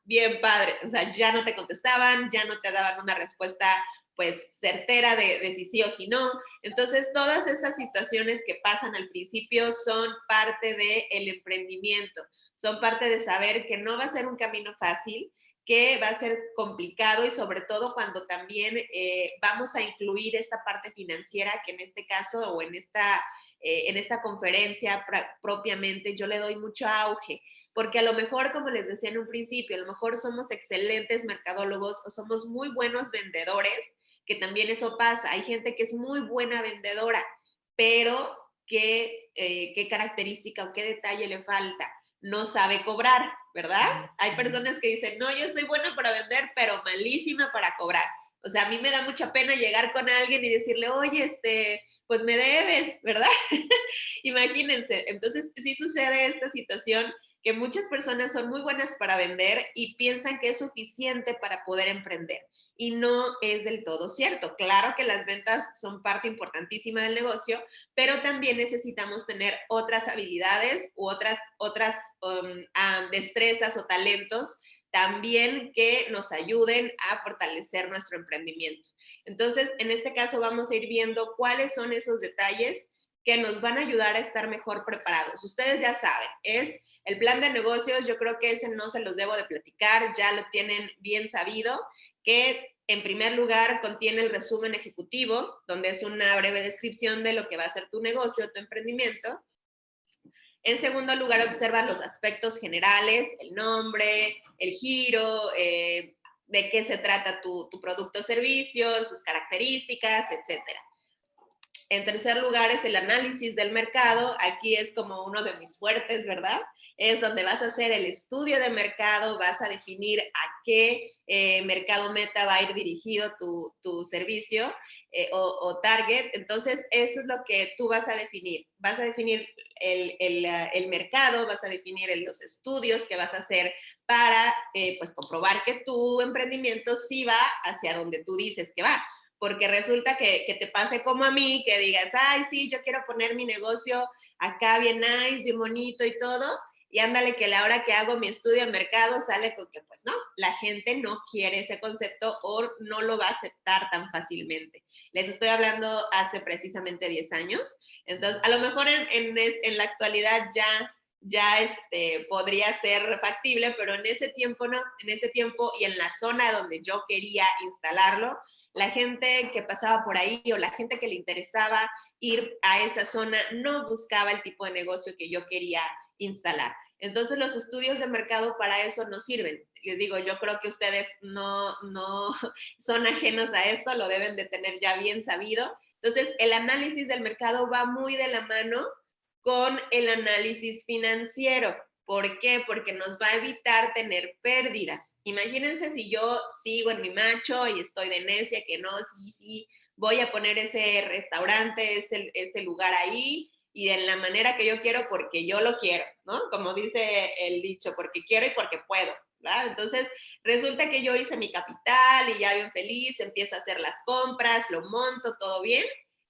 Speaker 3: bien padre, o sea, ya no te contestaban, ya no te daban una respuesta pues certera de si sí o si no. Entonces, todas esas situaciones que pasan al principio son parte del emprendimiento, son parte de saber que no va a ser un camino fácil, que va a ser complicado, y sobre todo cuando también vamos a incluir esta parte financiera, que en este caso o en esta conferencia propiamente yo le doy mucho auge, porque a lo mejor, como les decía en un principio, a lo mejor somos excelentes mercadólogos o somos muy buenos vendedores, que también eso pasa. Hay gente que es muy buena vendedora, pero ¿qué característica o qué detalle le falta? No sabe cobrar, ¿verdad? Hay personas que dicen, no, yo soy buena para vender, pero malísima para cobrar. O sea, a mí me da mucha pena llegar con alguien y decirle, oye, pues me debes, ¿verdad? Imagínense. Entonces, sí sucede esta situación, que muchas personas son muy buenas para vender y piensan que es suficiente para poder emprender. Y no es del todo cierto. Claro que las ventas son parte importantísima del negocio, pero también necesitamos tener otras habilidades u otras destrezas o talentos también que nos ayuden a fortalecer nuestro emprendimiento. Entonces, en este caso vamos a ir viendo cuáles son esos detalles que nos van a ayudar a estar mejor preparados. Ustedes ya saben, es el plan de negocios. Yo creo que ese no se los debo de platicar, ya lo tienen bien sabido, que en primer lugar contiene el resumen ejecutivo, donde es una breve descripción de lo que va a ser tu negocio, tu emprendimiento. En segundo lugar, observan los aspectos generales, el nombre, el giro, de qué se trata tu producto o servicio, sus características, etcétera. En tercer lugar es el análisis del mercado. Aquí es como uno de mis fuertes, ¿verdad? Es donde vas a hacer el estudio de mercado, vas a definir a qué mercado meta va a ir dirigido tu servicio o target. Entonces, eso es lo que tú vas a definir. Vas a definir el mercado, vas a definir los estudios que vas a hacer para pues comprobar que tu emprendimiento sí va hacia donde tú dices que va. Porque resulta que te pase como a mí, que digas, ay, sí, yo quiero poner mi negocio acá bien nice, bien bonito y todo, y ándale que a la hora que hago mi estudio de mercado sale con que, pues no, la gente no quiere ese concepto o no lo va a aceptar tan fácilmente. Les estoy hablando hace precisamente 10 años, entonces a lo mejor en la actualidad ya podría ser factible, pero en ese tiempo no, en ese tiempo y en la zona donde yo quería instalarlo, la gente que pasaba por ahí o la gente que le interesaba ir a esa zona no buscaba el tipo de negocio que yo quería instalar. Entonces los estudios de mercado para eso no sirven. Les digo, yo creo que ustedes no son ajenos a esto, lo deben de tener ya bien sabido. Entonces el análisis del mercado va muy de la mano con el análisis financiero. ¿Por qué? Porque nos va a evitar tener pérdidas. Imagínense si yo sigo en mi macho y estoy de necia que no, sí, voy a poner ese restaurante, ese lugar ahí y en la manera que yo quiero porque yo lo quiero, ¿no? Como dice el dicho, porque quiero y porque puedo, ¿verdad? Entonces, resulta que yo hice mi capital y ya bien feliz, empiezo a hacer las compras, lo monto, todo bien,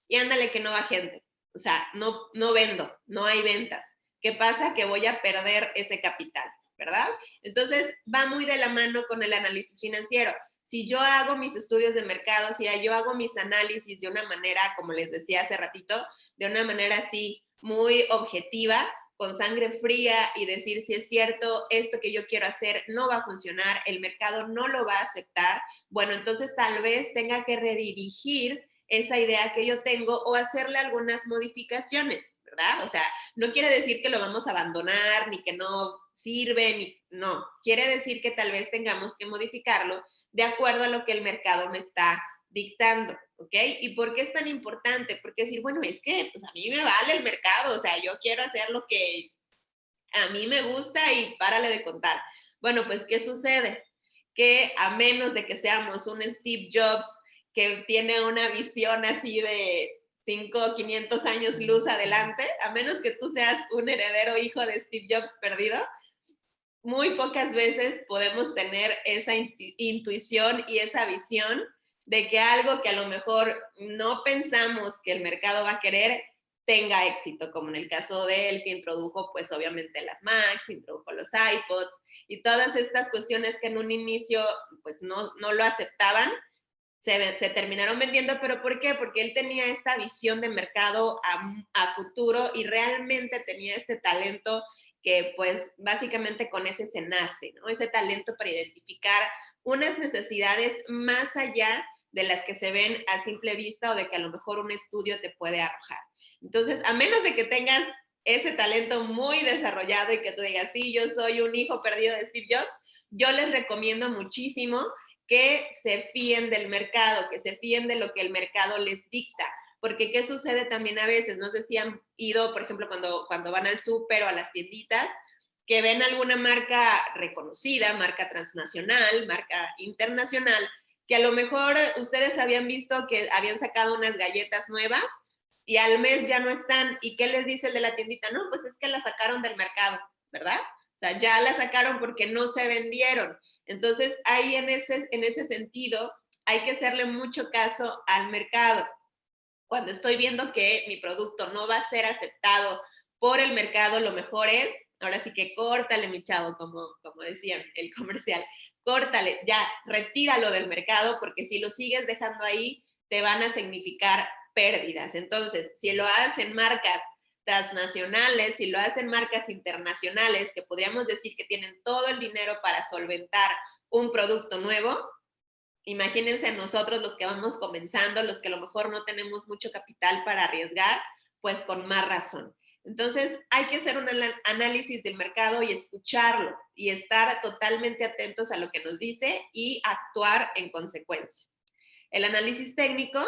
Speaker 3: y ándale que no va gente. O sea, no vendo, no hay ventas. ¿Qué pasa? Que voy a perder ese capital, ¿verdad? Entonces, va muy de la mano con el análisis financiero. Si yo hago mis estudios de mercado, si yo hago mis análisis de una manera, como les decía hace ratito, de una manera así muy objetiva, con sangre fría y decir si es cierto, esto que yo quiero hacer no va a funcionar, el mercado no lo va a aceptar, bueno, entonces tal vez tenga que redirigir esa idea que yo tengo o hacerle algunas modificaciones, ¿verdad? O sea, no quiere decir que lo vamos a abandonar, ni que no sirve, no. Quiere decir que tal vez tengamos que modificarlo de acuerdo a lo que el mercado me está dictando, ¿ok? ¿Y por qué es tan importante? Porque decir, bueno, es que pues a mí me vale el mercado, o sea, yo quiero hacer lo que a mí me gusta y párale de contar. Bueno, pues, ¿qué sucede? Que a menos de que seamos un Steve Jobs que tiene una visión así de 5, 500 años luz adelante, a menos que tú seas un heredero hijo de Steve Jobs perdido, muy pocas veces podemos tener esa intuición y esa visión de que algo que a lo mejor no pensamos que el mercado va a querer tenga éxito, como en el caso de él que introdujo pues obviamente las Macs, introdujo los iPods y todas estas cuestiones que en un inicio pues no lo aceptaban, se terminaron vendiendo, pero ¿por qué? Porque él tenía esta visión de mercado a futuro y realmente tenía este talento que pues básicamente con ese se nace, ¿no? Ese talento para identificar unas necesidades más allá de las que se ven a simple vista o de que a lo mejor un estudio te puede arrojar. Entonces, a menos de que tengas ese talento muy desarrollado y que tú digas, sí, yo soy un hijo perdido de Steve Jobs, yo les recomiendo muchísimo que se fíen del mercado, que se fíen de lo que el mercado les dicta. Porque ¿qué sucede también a veces? No sé si han ido, por ejemplo, cuando van al súper o a las tienditas, que ven alguna marca reconocida, marca transnacional, marca internacional, que a lo mejor ustedes habían visto que habían sacado unas galletas nuevas y al mes ya no están. ¿Y qué les dice el de la tiendita? No, pues es que la sacaron del mercado, ¿verdad? O sea, ya la sacaron porque no se vendieron. Entonces, ahí en ese sentido, hay que hacerle mucho caso al mercado. Cuando estoy viendo que mi producto no va a ser aceptado por el mercado, lo mejor es, ahora sí que córtale, mi chavo, como decían el comercial, córtale, ya, retíralo del mercado, porque si lo sigues dejando ahí, te van a significar pérdidas. Entonces, si lo hacen marcas transnacionales, si lo hacen marcas internacionales, que podríamos decir que tienen todo el dinero para solventar un producto nuevo, imagínense a nosotros los que vamos comenzando, los que a lo mejor no tenemos mucho capital para arriesgar, pues con más razón. Entonces, hay que hacer un análisis del mercado y escucharlo y estar totalmente atentos a lo que nos dice y actuar en consecuencia. El análisis técnico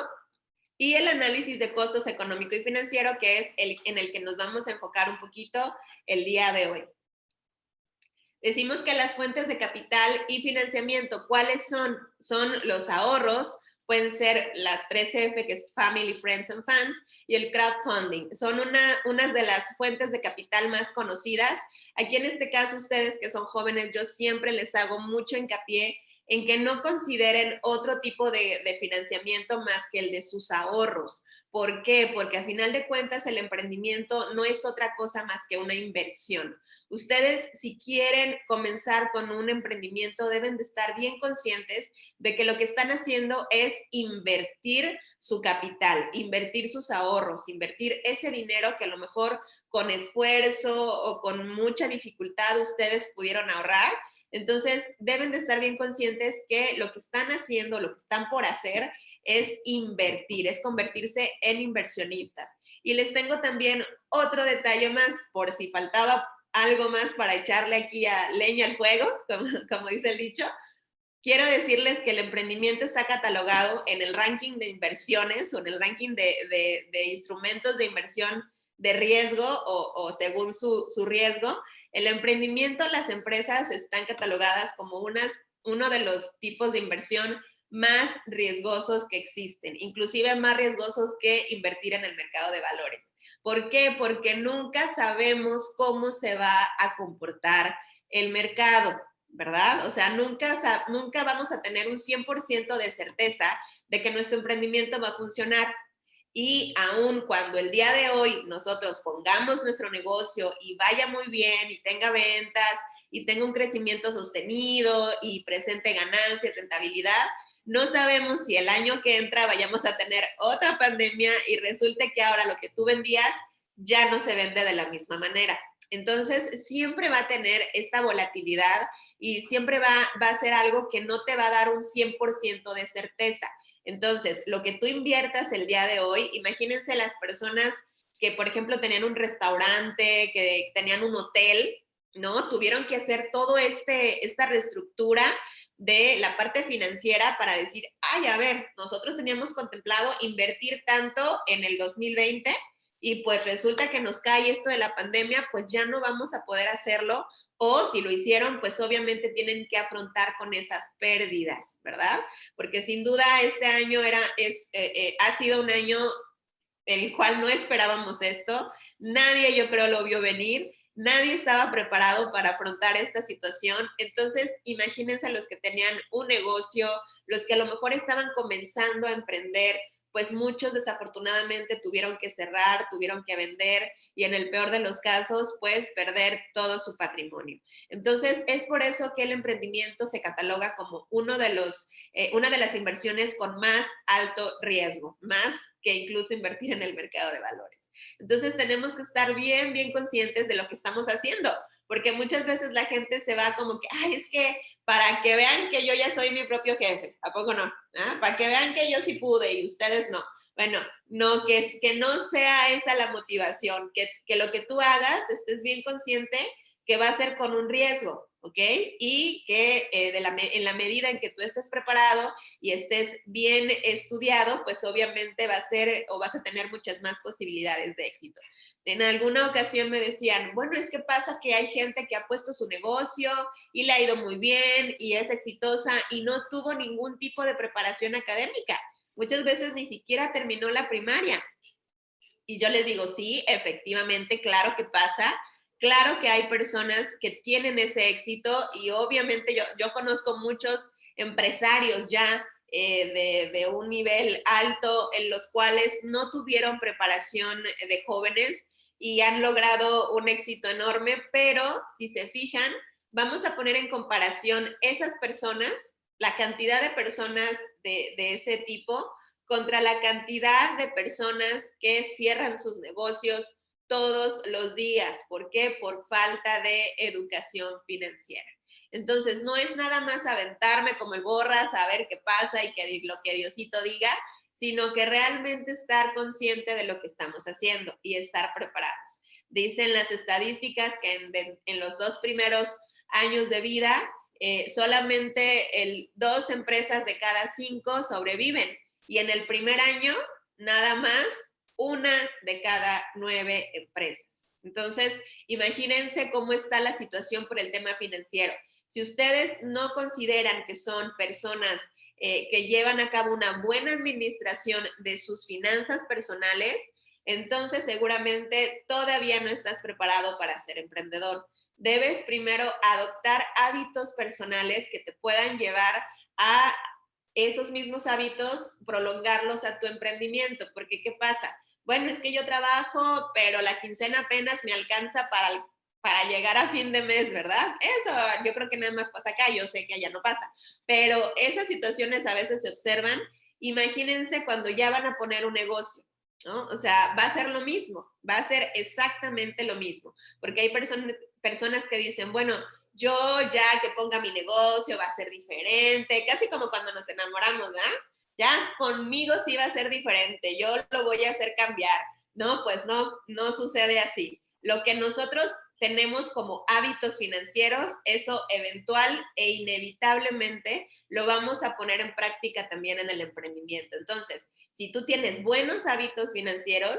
Speaker 3: y el análisis de costos económico y financiero, que es en el que nos vamos a enfocar un poquito el día de hoy. Decimos que las fuentes de capital y financiamiento, ¿cuáles son? Son los ahorros, pueden ser las 3F, que es Family, Friends and Funds, y el crowdfunding. Son unas de las fuentes de capital más conocidas. Aquí en este caso, ustedes que son jóvenes, yo siempre les hago mucho hincapié en que no consideren otro tipo de financiamiento más que el de sus ahorros. ¿Por qué? Porque a final de cuentas el emprendimiento no es otra cosa más que una inversión. Ustedes, si quieren comenzar con un emprendimiento, deben de estar bien conscientes de que lo que están haciendo es invertir su capital, invertir sus ahorros, invertir ese dinero que a lo mejor con esfuerzo o con mucha dificultad ustedes pudieron ahorrar. Entonces, deben de estar bien conscientes que lo que están haciendo, lo que están por hacer, es invertir, es convertirse en inversionistas. Y les tengo también otro detalle más, por si faltaba algo más para echarle aquí a leña al fuego, como dice el dicho. Quiero decirles que el emprendimiento está catalogado en el ranking de inversiones o en el ranking de instrumentos de inversión de riesgo o según su riesgo. El emprendimiento, las empresas están catalogadas como uno de los tipos de inversión más riesgosos que existen, inclusive más riesgosos que invertir en el mercado de valores. ¿Por qué? Porque nunca sabemos cómo se va a comportar el mercado, ¿verdad? O sea, nunca vamos a tener un 100% de certeza de que nuestro emprendimiento va a funcionar. Y aun cuando el día de hoy nosotros pongamos nuestro negocio y vaya muy bien y tenga ventas y tenga un crecimiento sostenido y presente ganancias, rentabilidad, no sabemos si el año que entra vayamos a tener otra pandemia y resulte que ahora lo que tú vendías ya no se vende de la misma manera. Entonces, siempre va a tener esta volatilidad y siempre va a ser algo que no te va a dar un 100% de certeza. Entonces, lo que tú inviertas el día de hoy, imagínense las personas que, por ejemplo, tenían un restaurante, que tenían un hotel, ¿no? Tuvieron que hacer todo esta reestructura de la parte financiera para decir, ay, a ver, nosotros teníamos contemplado invertir tanto en el 2020 y pues resulta que nos cae esto de la pandemia, pues ya no vamos a poder hacerlo, o si lo hicieron, pues obviamente tienen que afrontar con esas pérdidas, ¿verdad? Porque sin duda este año ha sido un año el cual no esperábamos esto, nadie yo creo lo vio venir, nadie estaba preparado para afrontar esta situación, entonces imagínense los que tenían un negocio, los que a lo mejor estaban comenzando a emprender, pues muchos desafortunadamente tuvieron que cerrar, tuvieron que vender y en el peor de los casos, pues perder todo su patrimonio. Entonces, es por eso que el emprendimiento se cataloga como una de las inversiones con más alto riesgo, más que incluso invertir en el mercado de valores. Entonces, tenemos que estar bien, bien conscientes de lo que estamos haciendo, porque muchas veces la gente se va como que, ay, es que para que vean que yo ya soy mi propio jefe, ¿a poco no? ¿Ah? Para que vean que yo sí pude y ustedes no. Bueno, no, que no sea esa la motivación, que lo que tú hagas estés bien consciente que va a ser con un riesgo, ¿ok? Y que en la medida en que tú estés preparado y estés bien estudiado, pues obviamente va a ser o vas a tener muchas más posibilidades de éxito. En alguna ocasión me decían, bueno, es que pasa que hay gente que ha puesto su negocio y le ha ido muy bien y es exitosa y no tuvo ningún tipo de preparación académica. Muchas veces ni siquiera terminó la primaria. Y yo les digo, sí, efectivamente, claro que pasa. Claro que hay personas que tienen ese éxito y obviamente yo conozco muchos empresarios ya de un nivel alto en los cuales no tuvieron preparación de jóvenes y han logrado un éxito enorme, pero si se fijan, vamos a poner en comparación esas personas, la cantidad de personas de ese tipo, contra la cantidad de personas que cierran sus negocios todos los días. ¿Por qué? Por falta de educación financiera. Entonces, no es nada más aventarme como el borras a ver qué pasa y que lo que Diosito diga, sino que realmente estar consciente de lo que estamos haciendo y estar preparados. Dicen las estadísticas que en los 2 primeros años de vida, solamente 2 empresas de cada 5 sobreviven. Y en el primer año, nada más 1 de cada 9 empresas. Entonces, imagínense cómo está la situación por el tema financiero. Si ustedes no consideran que son personas que llevan a cabo una buena administración de sus finanzas personales, entonces seguramente todavía no estás preparado para ser emprendedor. Debes primero adoptar hábitos personales que te puedan llevar a esos mismos hábitos, prolongarlos a tu emprendimiento, porque ¿qué pasa? Bueno, es que yo trabajo, pero la quincena apenas me alcanza para llegar a fin de mes, ¿verdad? Eso yo creo que nada más pasa acá, yo sé que allá no pasa, pero esas situaciones a veces se observan. Imagínense cuando ya van a poner un negocio, ¿no? O sea, va a ser lo mismo, va a ser exactamente lo mismo, porque hay personas que dicen, bueno, yo ya que ponga mi negocio va a ser diferente, casi como cuando nos enamoramos, ¿verdad? Ya conmigo sí va a ser diferente, yo lo voy a hacer cambiar. No, pues no sucede así. Lo que nosotros tenemos como hábitos financieros, eso eventual e inevitablemente lo vamos a poner en práctica también en el emprendimiento. Entonces, si tú tienes buenos hábitos financieros,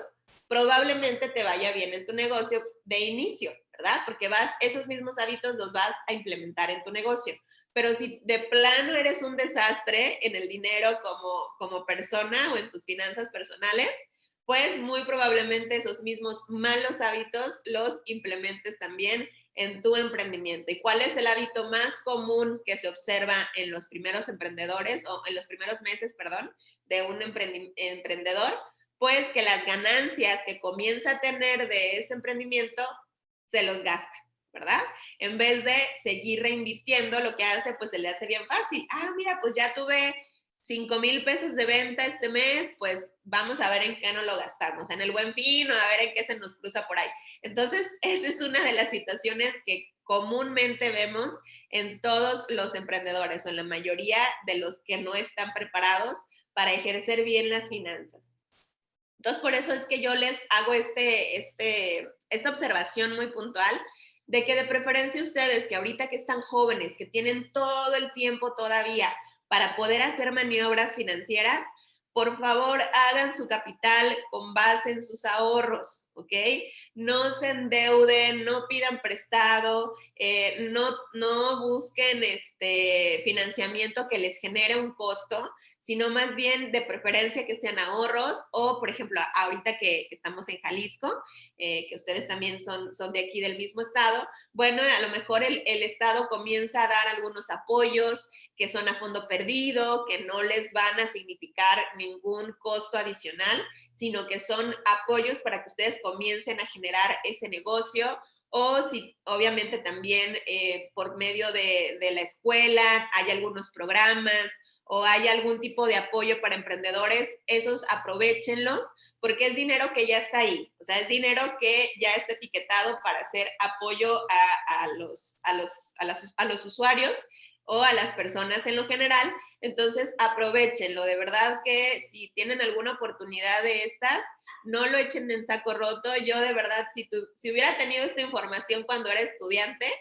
Speaker 3: probablemente te vaya bien en tu negocio de inicio, ¿verdad? Porque esos mismos hábitos los vas a implementar en tu negocio. Pero si de plano eres un desastre en el dinero como persona o en tus finanzas personales, pues muy probablemente esos mismos malos hábitos los implementes también en tu emprendimiento. ¿Y cuál es el hábito más común que se observa en los primeros emprendedores o en los primeros meses, perdón, de un emprendedor? Pues que las ganancias que comienza a tener de ese emprendimiento se los gasta, ¿verdad? En vez de seguir reinvirtiendo, lo que hace, pues se le hace bien fácil. Ah, mira, pues ya tuve 5,000 pesos de venta este mes, pues vamos a ver en qué no lo gastamos, en el Buen Fin o a ver en qué se nos cruza por ahí. Entonces, esa es una de las situaciones que comúnmente vemos en todos los emprendedores o en la mayoría de los que no están preparados para ejercer bien las finanzas. Entonces, por eso es que yo les hago esta observación muy puntual de que de preferencia ustedes, que ahorita que están jóvenes, que tienen todo el tiempo todavía para poder hacer maniobras financieras, por favor hagan su capital con base en sus ahorros, ¿ok? No se endeuden, no pidan prestado, no busquen financiamiento que les genere un costo, sino más bien de preferencia que sean ahorros o, por ejemplo, ahorita que estamos en Jalisco, que ustedes también son de aquí del mismo estado, bueno, a lo mejor el estado comienza a dar algunos apoyos que son a fondo perdido, que no les van a significar ningún costo adicional, sino que son apoyos para que ustedes comiencen a generar ese negocio, o si obviamente también por medio de la escuela hay algunos programas o hay algún tipo de apoyo para emprendedores, esos aprovéchenlos porque es dinero que ya está ahí, o sea, es dinero que ya está etiquetado para hacer apoyo a los usuarios o a las personas en lo general. Entonces, aprovechenlo, de verdad que si tienen alguna oportunidad de estas, no lo echen en saco roto. Yo de verdad, si hubiera tenido esta información cuando era estudiante,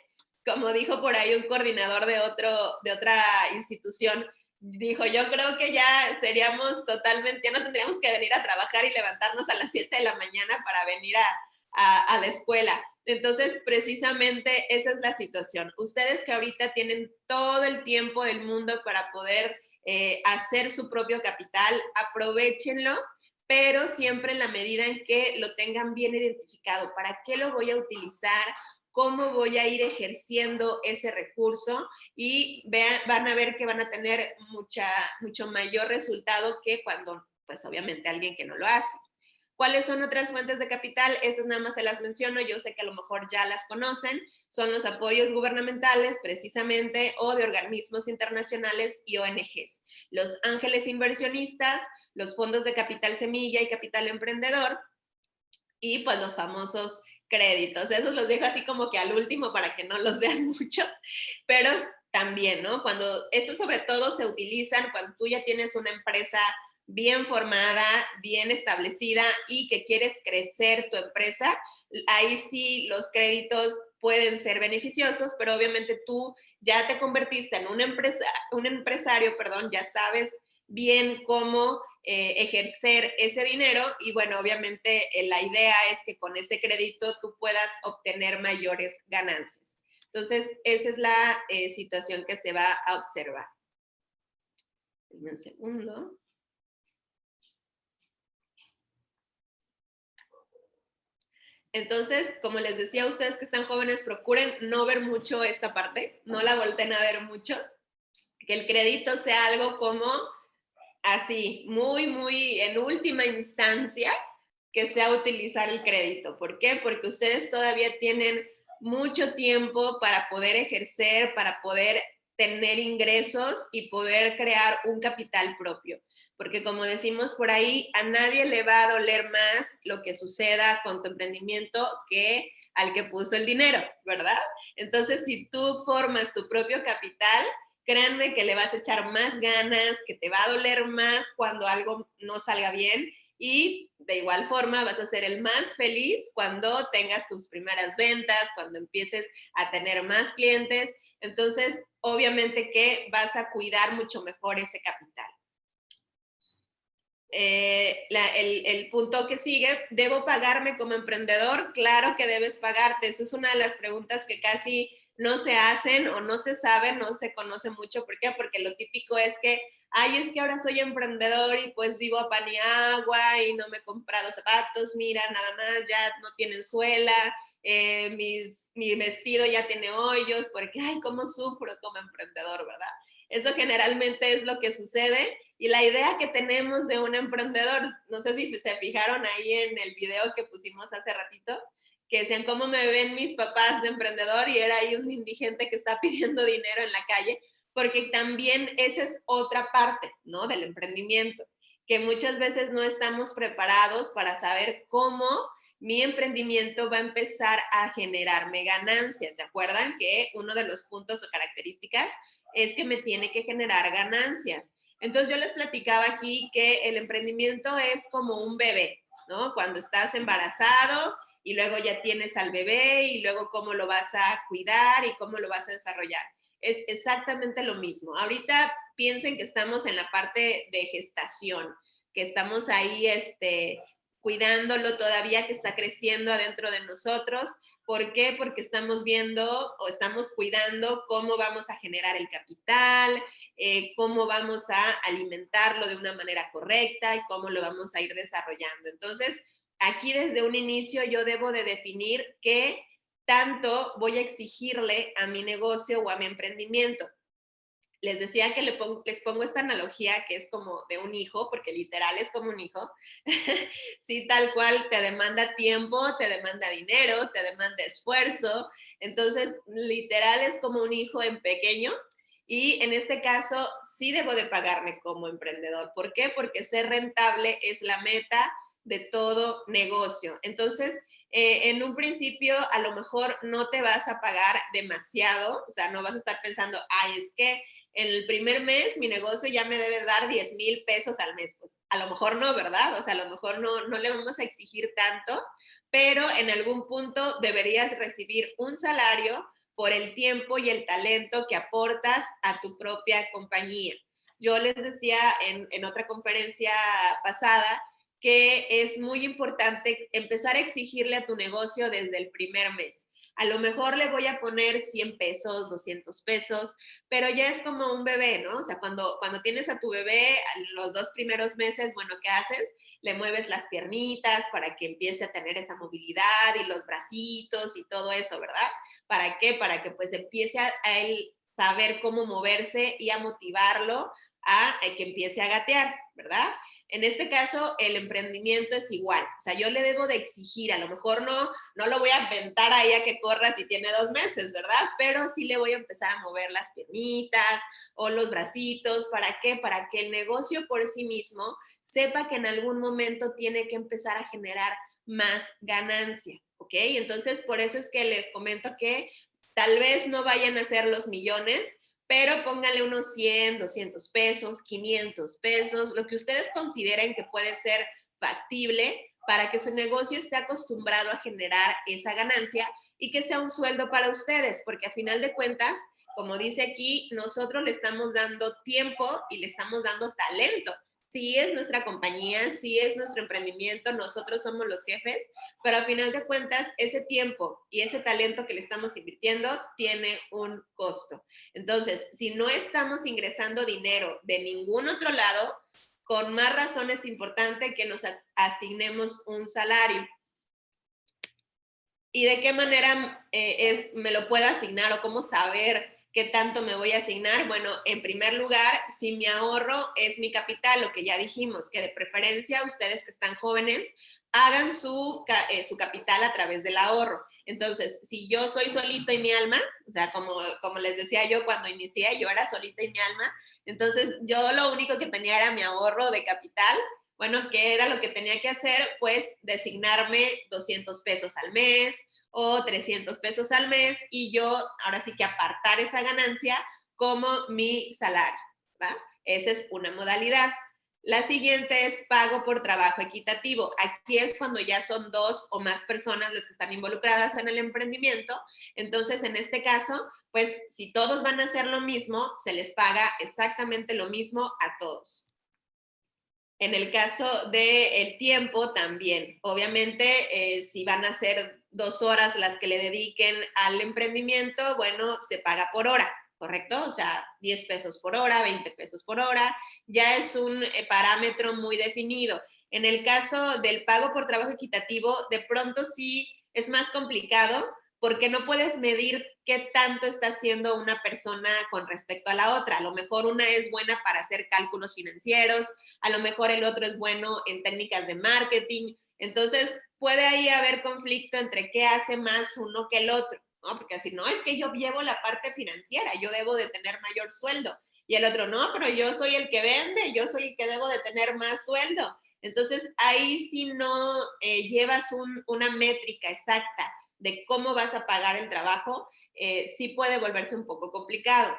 Speaker 3: como dijo por ahí un coordinador de otra institución, dijo, yo creo que ya seríamos totalmente, ya no tendríamos que venir a trabajar y levantarnos a las 7 de la mañana para venir a la escuela. Entonces, precisamente esa es la situación. Ustedes que ahorita tienen todo el tiempo del mundo para poder hacer su propio capital, aprovéchenlo, pero siempre en la medida en que lo tengan bien identificado. ¿Para qué lo voy a utilizar? ¿Cómo voy a ir ejerciendo ese recurso? Y van a ver que van a tener mucho mayor resultado que cuando, pues obviamente, alguien que no lo hace. ¿Cuáles son otras fuentes de capital? Estas nada más se las menciono, yo sé que a lo mejor ya las conocen, son los apoyos gubernamentales precisamente o de organismos internacionales y ONGs, los ángeles inversionistas, los fondos de capital semilla y capital emprendedor y pues los famosos créditos. Esos los dejo así como que al último para que no los vean mucho, pero también, ¿no? Cuando estos sobre todo se utilizan cuando tú ya tienes una empresa bien formada, bien establecida y que quieres crecer tu empresa, ahí sí los créditos pueden ser beneficiosos, pero obviamente tú ya te convertiste en un empresario, perdón, ya sabes bien cómo ejercer ese dinero y bueno, obviamente la idea es que con ese crédito tú puedas obtener mayores ganancias. Entonces, esa es la situación que se va a observar. Un segundo. Entonces, como les decía a ustedes que están jóvenes, procuren no ver mucho esta parte, no la volteen a ver mucho, que el crédito sea algo como así, muy en última instancia, que sea utilizar el crédito. ¿Por qué? Porque ustedes todavía tienen mucho tiempo para poder ejercer, para poder tener ingresos y poder crear un capital propio. Porque como decimos por ahí, a nadie le va a doler más lo que suceda con tu emprendimiento que al que puso el dinero, ¿verdad? Entonces, si tú formas tu propio capital, créanme que le vas a echar más ganas, que te va a doler más cuando algo no salga bien y de igual forma vas a ser el más feliz cuando tengas tus primeras ventas, cuando empieces a tener más clientes. Entonces, obviamente que vas a cuidar mucho mejor ese capital. El punto que sigue, ¿debo pagarme como emprendedor? Claro que debes pagarte. Eso es una de las preguntas que casi no se hacen o no se saben, no se conoce mucho. ¿Por qué? Porque lo típico es que ay, es que ahora soy emprendedor y pues vivo a pan y agua y no me he comprado zapatos, mira, nada más, ya no tienen suela, mi vestido ya tiene hoyos, porque, ay, cómo sufro como emprendedor, ¿verdad? Eso generalmente es lo que sucede y la idea que tenemos de un emprendedor, no sé si se fijaron ahí en el video que pusimos hace ratito, que decían cómo me ven mis papás de emprendedor y era ahí un indigente que está pidiendo dinero en la calle, porque también esa es otra parte, ¿no? Del emprendimiento, que muchas veces no estamos preparados para saber cómo mi emprendimiento va a empezar a generarme ganancias. ¿Se acuerdan que uno de los puntos o características es que me tiene que generar ganancias? Entonces yo les platicaba aquí que el emprendimiento es como un bebé, ¿no? Cuando estás embarazado y luego ya tienes al bebé y luego cómo lo vas a cuidar y cómo lo vas a desarrollar. Es exactamente lo mismo. Ahorita piensen que estamos en la parte de gestación, que estamos ahí cuidándolo todavía, que está creciendo adentro de nosotros. ¿Por qué? Porque estamos viendo o estamos cuidando cómo vamos a generar el capital, cómo vamos a alimentarlo de una manera correcta y cómo lo vamos a ir desarrollando. Entonces, aquí desde un inicio yo debo de definir qué tanto voy a exigirle a mi negocio o a mi emprendimiento. Les decía que les pongo esta analogía que es como de un hijo, porque literal es como un hijo. Sí, tal cual, te demanda tiempo, te demanda dinero, te demanda esfuerzo. Entonces, literal es como un hijo en pequeño. Y en este caso, sí debo de pagarme como emprendedor. ¿Por qué? Porque ser rentable es la meta de todo negocio. Entonces, en un principio a lo mejor no te vas a pagar demasiado, o sea, no vas a estar pensando, ay, es que en el primer mes mi negocio ya me debe dar 10,000 pesos al mes. Pues a lo mejor no, ¿verdad? O sea, a lo mejor no le vamos a exigir tanto, pero en algún punto deberías recibir un salario por el tiempo y el talento que aportas a tu propia compañía. Yo les decía en otra conferencia pasada que es muy importante empezar a exigirle a tu negocio desde el primer mes. A lo mejor le voy a poner 100 pesos, 200 pesos, pero ya es como un bebé, ¿no? O sea, cuando tienes a tu bebé, los 2 primeros meses, bueno, ¿qué haces? Le mueves las piernitas para que empiece a tener esa movilidad y los bracitos y todo eso, ¿verdad? ¿Para qué? Para que pues empiece a él saber cómo moverse y a motivarlo a que empiece a gatear, ¿verdad? En este caso, el emprendimiento es igual. O sea, yo le debo de exigir, a lo mejor no lo voy a aventar ahí a que corra si tiene 2 meses, ¿verdad? Pero sí le voy a empezar a mover las piernitas o los bracitos. ¿Para qué? Para que el negocio por sí mismo sepa que en algún momento tiene que empezar a generar más ganancia, ¿ok? Entonces, por eso es que les comento que tal vez no vayan a ser los millones, pero pónganle unos 100, 200 pesos, 500 pesos, lo que ustedes consideren que puede ser factible para que su negocio esté acostumbrado a generar esa ganancia y que sea un sueldo para ustedes, porque a final de cuentas, como dice aquí, nosotros le estamos dando tiempo y le estamos dando talento. Sí es nuestra compañía, sí es nuestro emprendimiento, nosotros somos los jefes, pero a final de cuentas ese tiempo y ese talento que le estamos invirtiendo tiene un costo. Entonces, si no estamos ingresando dinero de ningún otro lado, con más razón es importante que nos asignemos un salario. ¿Y de qué manera me lo puedo asignar o cómo saber qué tanto me voy a asignar? Bueno, en primer lugar, si mi ahorro es mi capital, lo que ya dijimos, que de preferencia ustedes que están jóvenes hagan su capital a través del ahorro. Entonces, si yo soy solito y mi alma, o sea, como les decía yo cuando inicié, yo era solita y mi alma, entonces yo lo único que tenía era mi ahorro de capital. Bueno, ¿qué era lo que tenía que hacer? Pues designarme 200 pesos al mes o 300 pesos al mes y yo ahora sí que apartar esa ganancia como mi salario, ¿verdad? Esa es una modalidad. La siguiente es pago por trabajo equitativo. Aquí es cuando ya son 2 o más personas las que están involucradas en el emprendimiento. Entonces, en este caso, pues si todos van a hacer lo mismo, se les paga exactamente lo mismo a todos. En el caso del tiempo también, obviamente, si van a ser 2 horas las que le dediquen al emprendimiento, bueno, se paga por hora, ¿correcto? O sea, 10 pesos por hora, 20 pesos por hora, ya es un parámetro muy definido. En el caso del pago por trabajo equitativo, de pronto sí es más complicado porque no puedes medir qué tanto está haciendo una persona con respecto a la otra. A lo mejor una es buena para hacer cálculos financieros, a lo mejor el otro es bueno en técnicas de marketing. Entonces, puede ahí haber conflicto entre qué hace más uno que el otro, ¿no? Porque así, no, es que yo llevo la parte financiera, yo debo de tener mayor sueldo. Y el otro, no, pero yo soy el que vende, yo soy el que debo de tener más sueldo. Entonces, ahí si no llevas una métrica exacta de cómo vas a pagar el trabajo, sí puede volverse un poco complicado.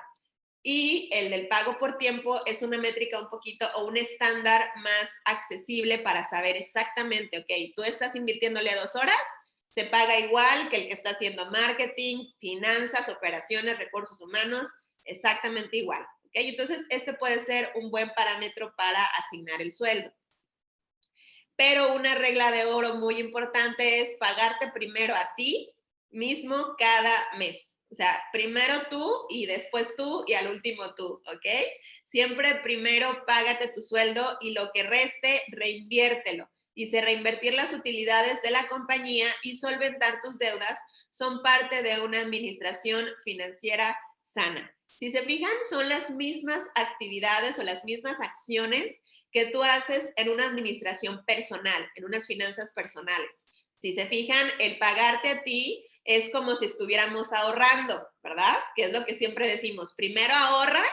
Speaker 3: Y el del pago por tiempo es una métrica un poquito o un estándar más accesible para saber exactamente, ok, tú estás invirtiéndole 2 horas, se paga igual que el que está haciendo marketing, finanzas, operaciones, recursos humanos, exactamente igual. ¿Ok? Entonces, este puede ser un buen parámetro para asignar el sueldo. Pero una regla de oro muy importante es pagarte primero a ti mismo cada mes. O sea, primero tú y después tú y al último tú, ¿ok? Siempre primero págate tu sueldo y lo que reste, reinviértelo. Dice, reinvertir las utilidades de la compañía y solventar tus deudas son parte de una administración financiera sana. Si se fijan, son las mismas actividades o las mismas acciones que tú haces en una administración personal, en unas finanzas personales. Si se fijan, el pagarte a ti es como si estuviéramos ahorrando, ¿verdad? Que es lo que siempre decimos, primero ahorra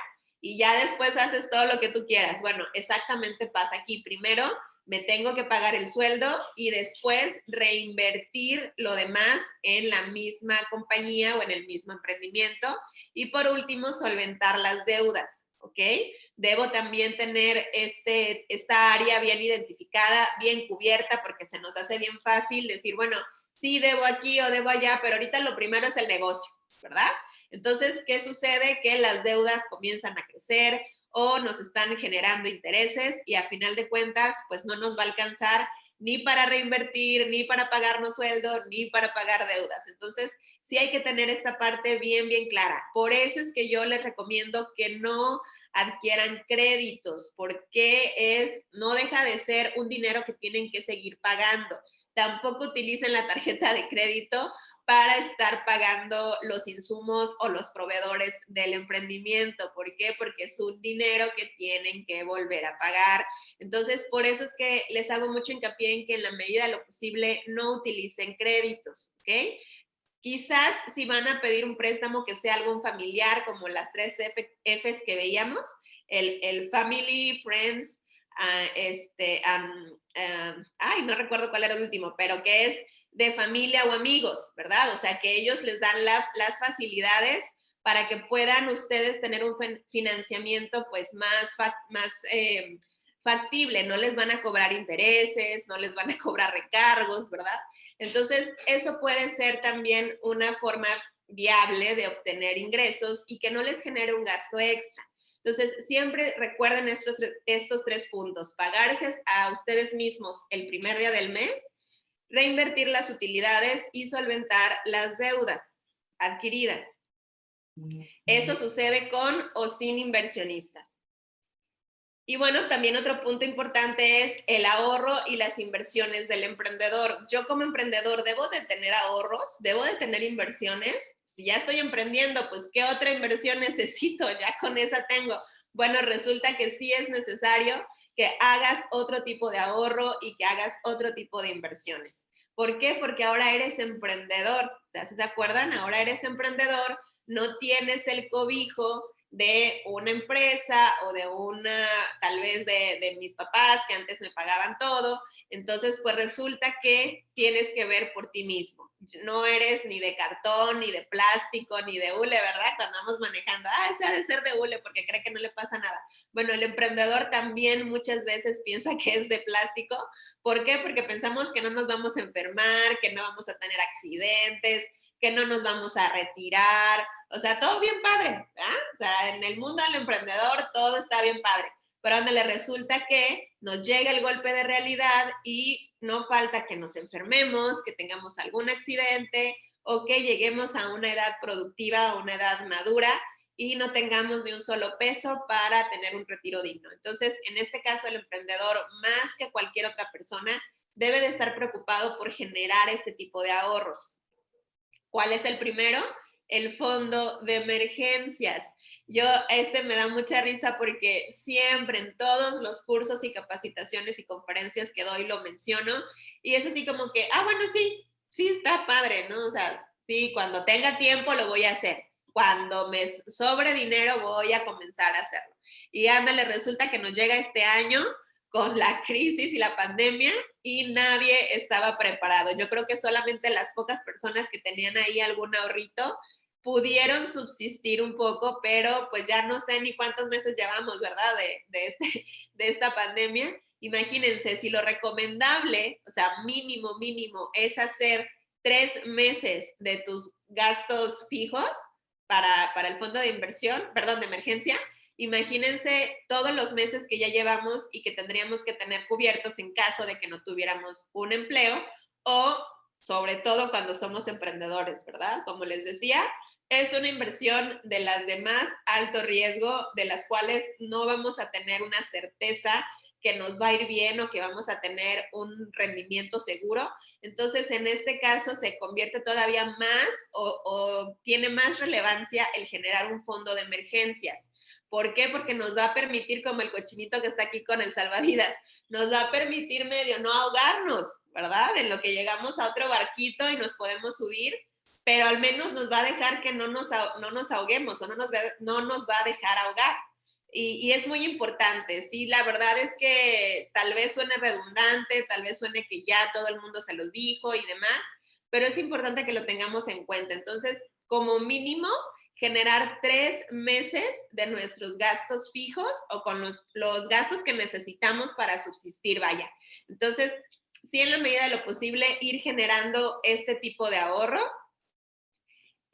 Speaker 3: y ya después haces todo lo que tú quieras. Bueno, exactamente pasa aquí. Primero me tengo que pagar el sueldo y después reinvertir lo demás en la misma compañía o en el mismo emprendimiento. Y por último, solventar las deudas, ¿ok? Debo también tener esta área bien identificada, bien cubierta, porque se nos hace bien fácil decir, bueno, sí, debo aquí o debo allá, pero ahorita lo primero es el negocio, ¿verdad? Entonces, ¿qué sucede? Que las deudas comienzan a crecer o nos están generando intereses y a final de cuentas, pues no nos va a alcanzar ni para reinvertir, ni para pagarnos sueldo, ni para pagar deudas. Entonces, sí hay que tener esta parte bien, bien clara. Por eso es que yo les recomiendo que no adquieran créditos, porque no deja de ser un dinero que tienen que seguir pagando. Tampoco utilicen la tarjeta de crédito para estar pagando los insumos o los proveedores del emprendimiento. ¿Por qué? Porque es un dinero que tienen que volver a pagar. Entonces, por eso es que les hago mucho hincapié en que en la medida de lo posible no utilicen créditos, ¿ok? Quizás si van a pedir un préstamo que sea algún familiar, como las 3 Fs que veíamos, el family, friends, no recuerdo cuál era el último, pero que es de familia o amigos, ¿verdad? O sea, que ellos les dan las facilidades para que puedan ustedes tener un financiamiento pues más factible, no les van a cobrar intereses, no les van a cobrar recargos, ¿verdad? Entonces, eso puede ser también una forma viable de obtener ingresos y que no les genere un gasto extra. Entonces, siempre recuerden estos 3 puntos. Pagarse a ustedes mismos el primer día del mes, reinvertir las utilidades y solventar las deudas adquiridas. Eso sucede con o sin inversionistas. Y bueno, también otro punto importante es el ahorro y las inversiones del emprendedor. Yo como emprendedor debo de tener ahorros, debo de tener inversiones. Si ya estoy emprendiendo, pues ¿qué otra inversión necesito? Ya con esa tengo. Bueno, resulta que sí es necesario que hagas otro tipo de ahorro y que hagas otro tipo de inversiones. ¿Por qué? Porque ahora eres emprendedor. O sea, ¿sí se acuerdan? Ahora eres emprendedor, no tienes el cobijo de una empresa o de tal vez de mis papás que antes me pagaban todo. Entonces, pues resulta que tienes que ver por ti mismo. No eres ni de cartón, ni de plástico, ni de hule, ¿verdad? Cuando vamos manejando, ese ha de ser de hule porque cree que no le pasa nada. Bueno, el emprendedor también muchas veces piensa que es de plástico. ¿Por qué? Porque pensamos que no nos vamos a enfermar, que no vamos a tener accidentes, que no nos vamos a retirar, o sea, todo bien padre, ¿verdad? O sea, en el mundo del emprendedor todo está bien padre, pero donde le resulta que nos llega el golpe de realidad y no falta que nos enfermemos, que tengamos algún accidente o que lleguemos a una edad productiva, a una edad madura y no tengamos ni un solo peso para tener un retiro digno. Entonces, en este caso, el emprendedor, más que cualquier otra persona, debe de estar preocupado por generar este tipo de ahorros. ¿Cuál es el primero? El fondo de emergencias. Me da mucha risa porque siempre en todos los cursos y capacitaciones y conferencias que doy lo menciono, y es así como que, bueno, sí está padre, ¿no? O sea, sí, cuando tenga tiempo lo voy a hacer. Cuando me sobre dinero voy a comenzar a hacerlo. Y ándale, resulta que nos llega este año con la crisis y la pandemia y nadie estaba preparado. Yo creo que solamente las pocas personas que tenían ahí algún ahorrito pudieron subsistir un poco, pero pues ya no sé ni cuántos meses llevamos, ¿verdad? De esta pandemia. Imagínense, si lo recomendable, o sea, mínimo, es hacer 3 meses de tus gastos fijos para el fondo de inversión, perdón, de emergencia. Imagínense todos los meses que ya llevamos y que tendríamos que tener cubiertos en caso de que no tuviéramos un empleo o sobre todo cuando somos emprendedores, ¿verdad? Como les decía, es una inversión de las de más alto riesgo, de las cuales no vamos a tener una certeza que nos va a ir bien o que vamos a tener un rendimiento seguro. Entonces, en este caso, se convierte todavía más o tiene más relevancia el generar un fondo de emergencias. ¿Por qué? Porque nos va a permitir, como el cochinito que está aquí con el salvavidas, nos va a permitir medio no ahogarnos, ¿verdad? En lo que llegamos a otro barquito y nos podemos subir, pero al menos nos va a dejar que no nos ahoguemos o no nos va a dejar ahogar. Y es muy importante, sí, la verdad es que tal vez suene redundante, tal vez suene que ya todo el mundo se los dijo y demás, pero es importante que lo tengamos en cuenta. Entonces, como mínimo, generar 3 meses de nuestros gastos fijos o con los gastos que necesitamos para subsistir, vaya. Entonces, sí, en la medida de lo posible, ir generando este tipo de ahorro.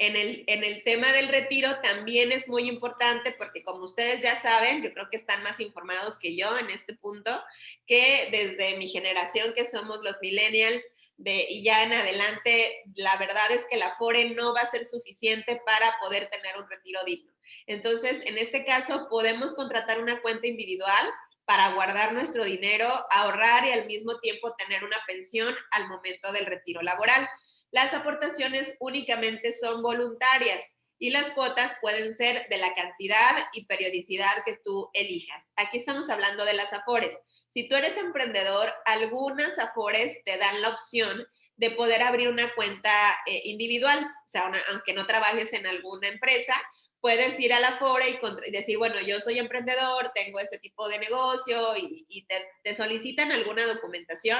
Speaker 3: En el tema del retiro también es muy importante porque como ustedes ya saben, yo creo que están más informados que yo en este punto, que desde mi generación, que somos los millennials, y ya en adelante, la verdad es que la Afore no va a ser suficiente para poder tener un retiro digno. Entonces, en este caso, podemos contratar una cuenta individual para guardar nuestro dinero, ahorrar y al mismo tiempo tener una pensión al momento del retiro laboral. Las aportaciones únicamente son voluntarias y las cuotas pueden ser de la cantidad y periodicidad que tú elijas. Aquí estamos hablando de las Afores. Si tú eres emprendedor, algunas Afores te dan la opción de poder abrir una cuenta individual, o sea, aunque no trabajes en alguna empresa, puedes ir a la Afore y decir, bueno, yo soy emprendedor, tengo este tipo de negocio y te solicitan alguna documentación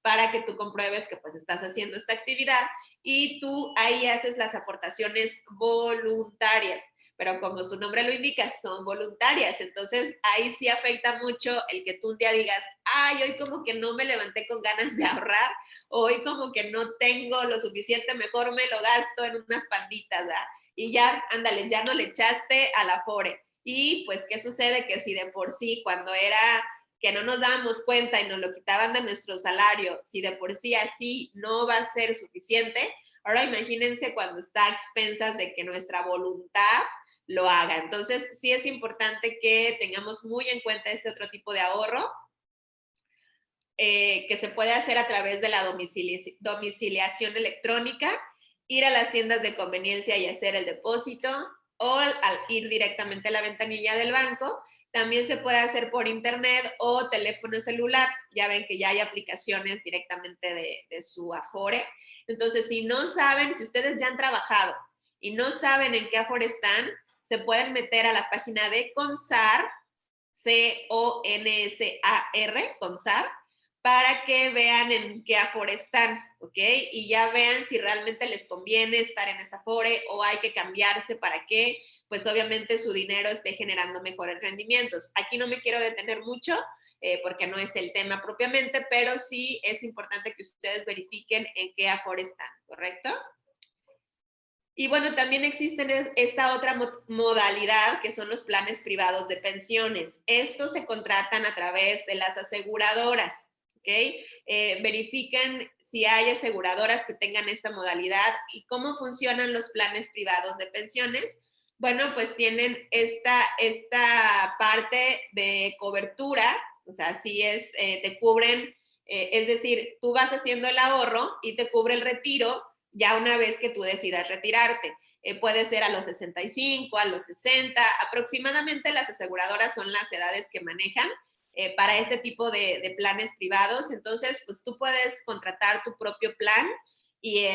Speaker 3: para que tú compruebes que pues estás haciendo esta actividad y tú ahí haces las aportaciones voluntarias, pero como su nombre lo indica, son voluntarias, entonces ahí sí afecta mucho el que tú un día digas, hoy como que no me levanté con ganas de ahorrar, hoy como que no tengo lo suficiente, mejor me lo gasto en unas panditas, ¿verdad? Y ya, ándale, ya no le echaste a la Afore. Y pues, ¿qué sucede? Que si de por sí, cuando era que no nos dábamos cuenta y nos lo quitaban de nuestro salario, si de por sí así no va a ser suficiente, ahora imagínense cuando está a expensas de que nuestra voluntad lo haga. Entonces, sí es importante que tengamos muy en cuenta este otro tipo de ahorro que se puede hacer a través de la domiciliación electrónica, ir a las tiendas de conveniencia y hacer el depósito, o al ir directamente a la ventanilla del banco. También se puede hacer por internet o teléfono celular. Ya ven que ya hay aplicaciones directamente de su Afore. Entonces, si no saben, si ustedes ya han trabajado y no saben en qué Afore están, se pueden meter a la página de CONSAR, CONSAR, CONSAR, para que vean en qué Afore están, ¿ok? Y ya vean si realmente les conviene estar en esa Afore o hay que cambiarse para que, pues obviamente su dinero esté generando mejores rendimientos. Aquí no me quiero detener mucho porque no es el tema propiamente, pero sí es importante que ustedes verifiquen en qué Afore están, ¿correcto? Y bueno, también existen esta otra modalidad que son los planes privados de pensiones. Estos se contratan a través de las aseguradoras, ¿ok? Verifiquen si hay aseguradoras que tengan esta modalidad y cómo funcionan los planes privados de pensiones. bueno, pues tienen esta parte de cobertura, o sea, sí te cubren, es decir, tú vas haciendo el ahorro y te cubre el retiro ya una vez que tú decidas retirarte. Puede ser a los 65, a los 60, aproximadamente las aseguradoras son las edades que manejan para este tipo de planes privados. Entonces, pues tú puedes contratar tu propio plan y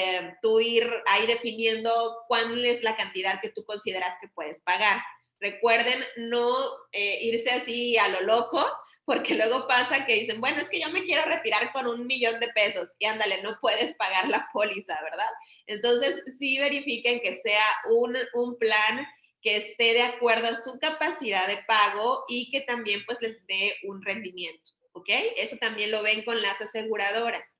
Speaker 3: tú ir ahí definiendo cuál es la cantidad que tú consideras que puedes pagar. Recuerden no irse así a lo loco, porque luego pasa que dicen, bueno, es que yo me quiero retirar con $1,000,000 y ándale, no puedes pagar la póliza, ¿verdad? Entonces, sí verifiquen que sea un plan que esté de acuerdo a su capacidad de pago y que también pues les dé un rendimiento, ¿ok? Eso también lo ven con las aseguradoras.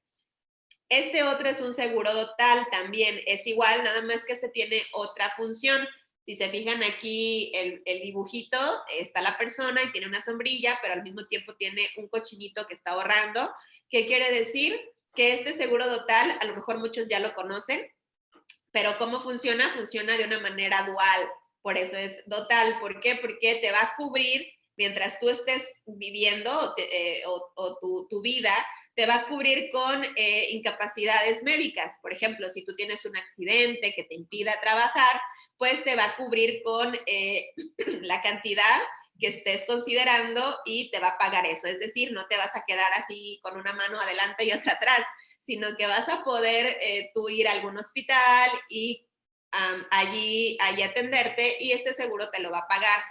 Speaker 3: Este otro es un seguro total, también es igual, nada más que este tiene otra función. Si se fijan aquí, el dibujito, está la persona y tiene una sombrilla, pero al mismo tiempo tiene un cochinito que está ahorrando. ¿Qué quiere decir? Que este seguro total, a lo mejor muchos ya lo conocen, pero ¿cómo funciona? Funciona de una manera dual, por eso es total. ¿Por qué? Porque te va a cubrir mientras tú estés viviendo tu vida, te va a cubrir con incapacidades médicas. Por ejemplo, si tú tienes un accidente que te impida trabajar, pues te va a cubrir con la cantidad que estés considerando y te va a pagar eso. Es decir, no te vas a quedar así con una mano adelante y otra atrás, sino que vas a poder tú ir a algún hospital y allí atenderte y este seguro te lo va a pagar.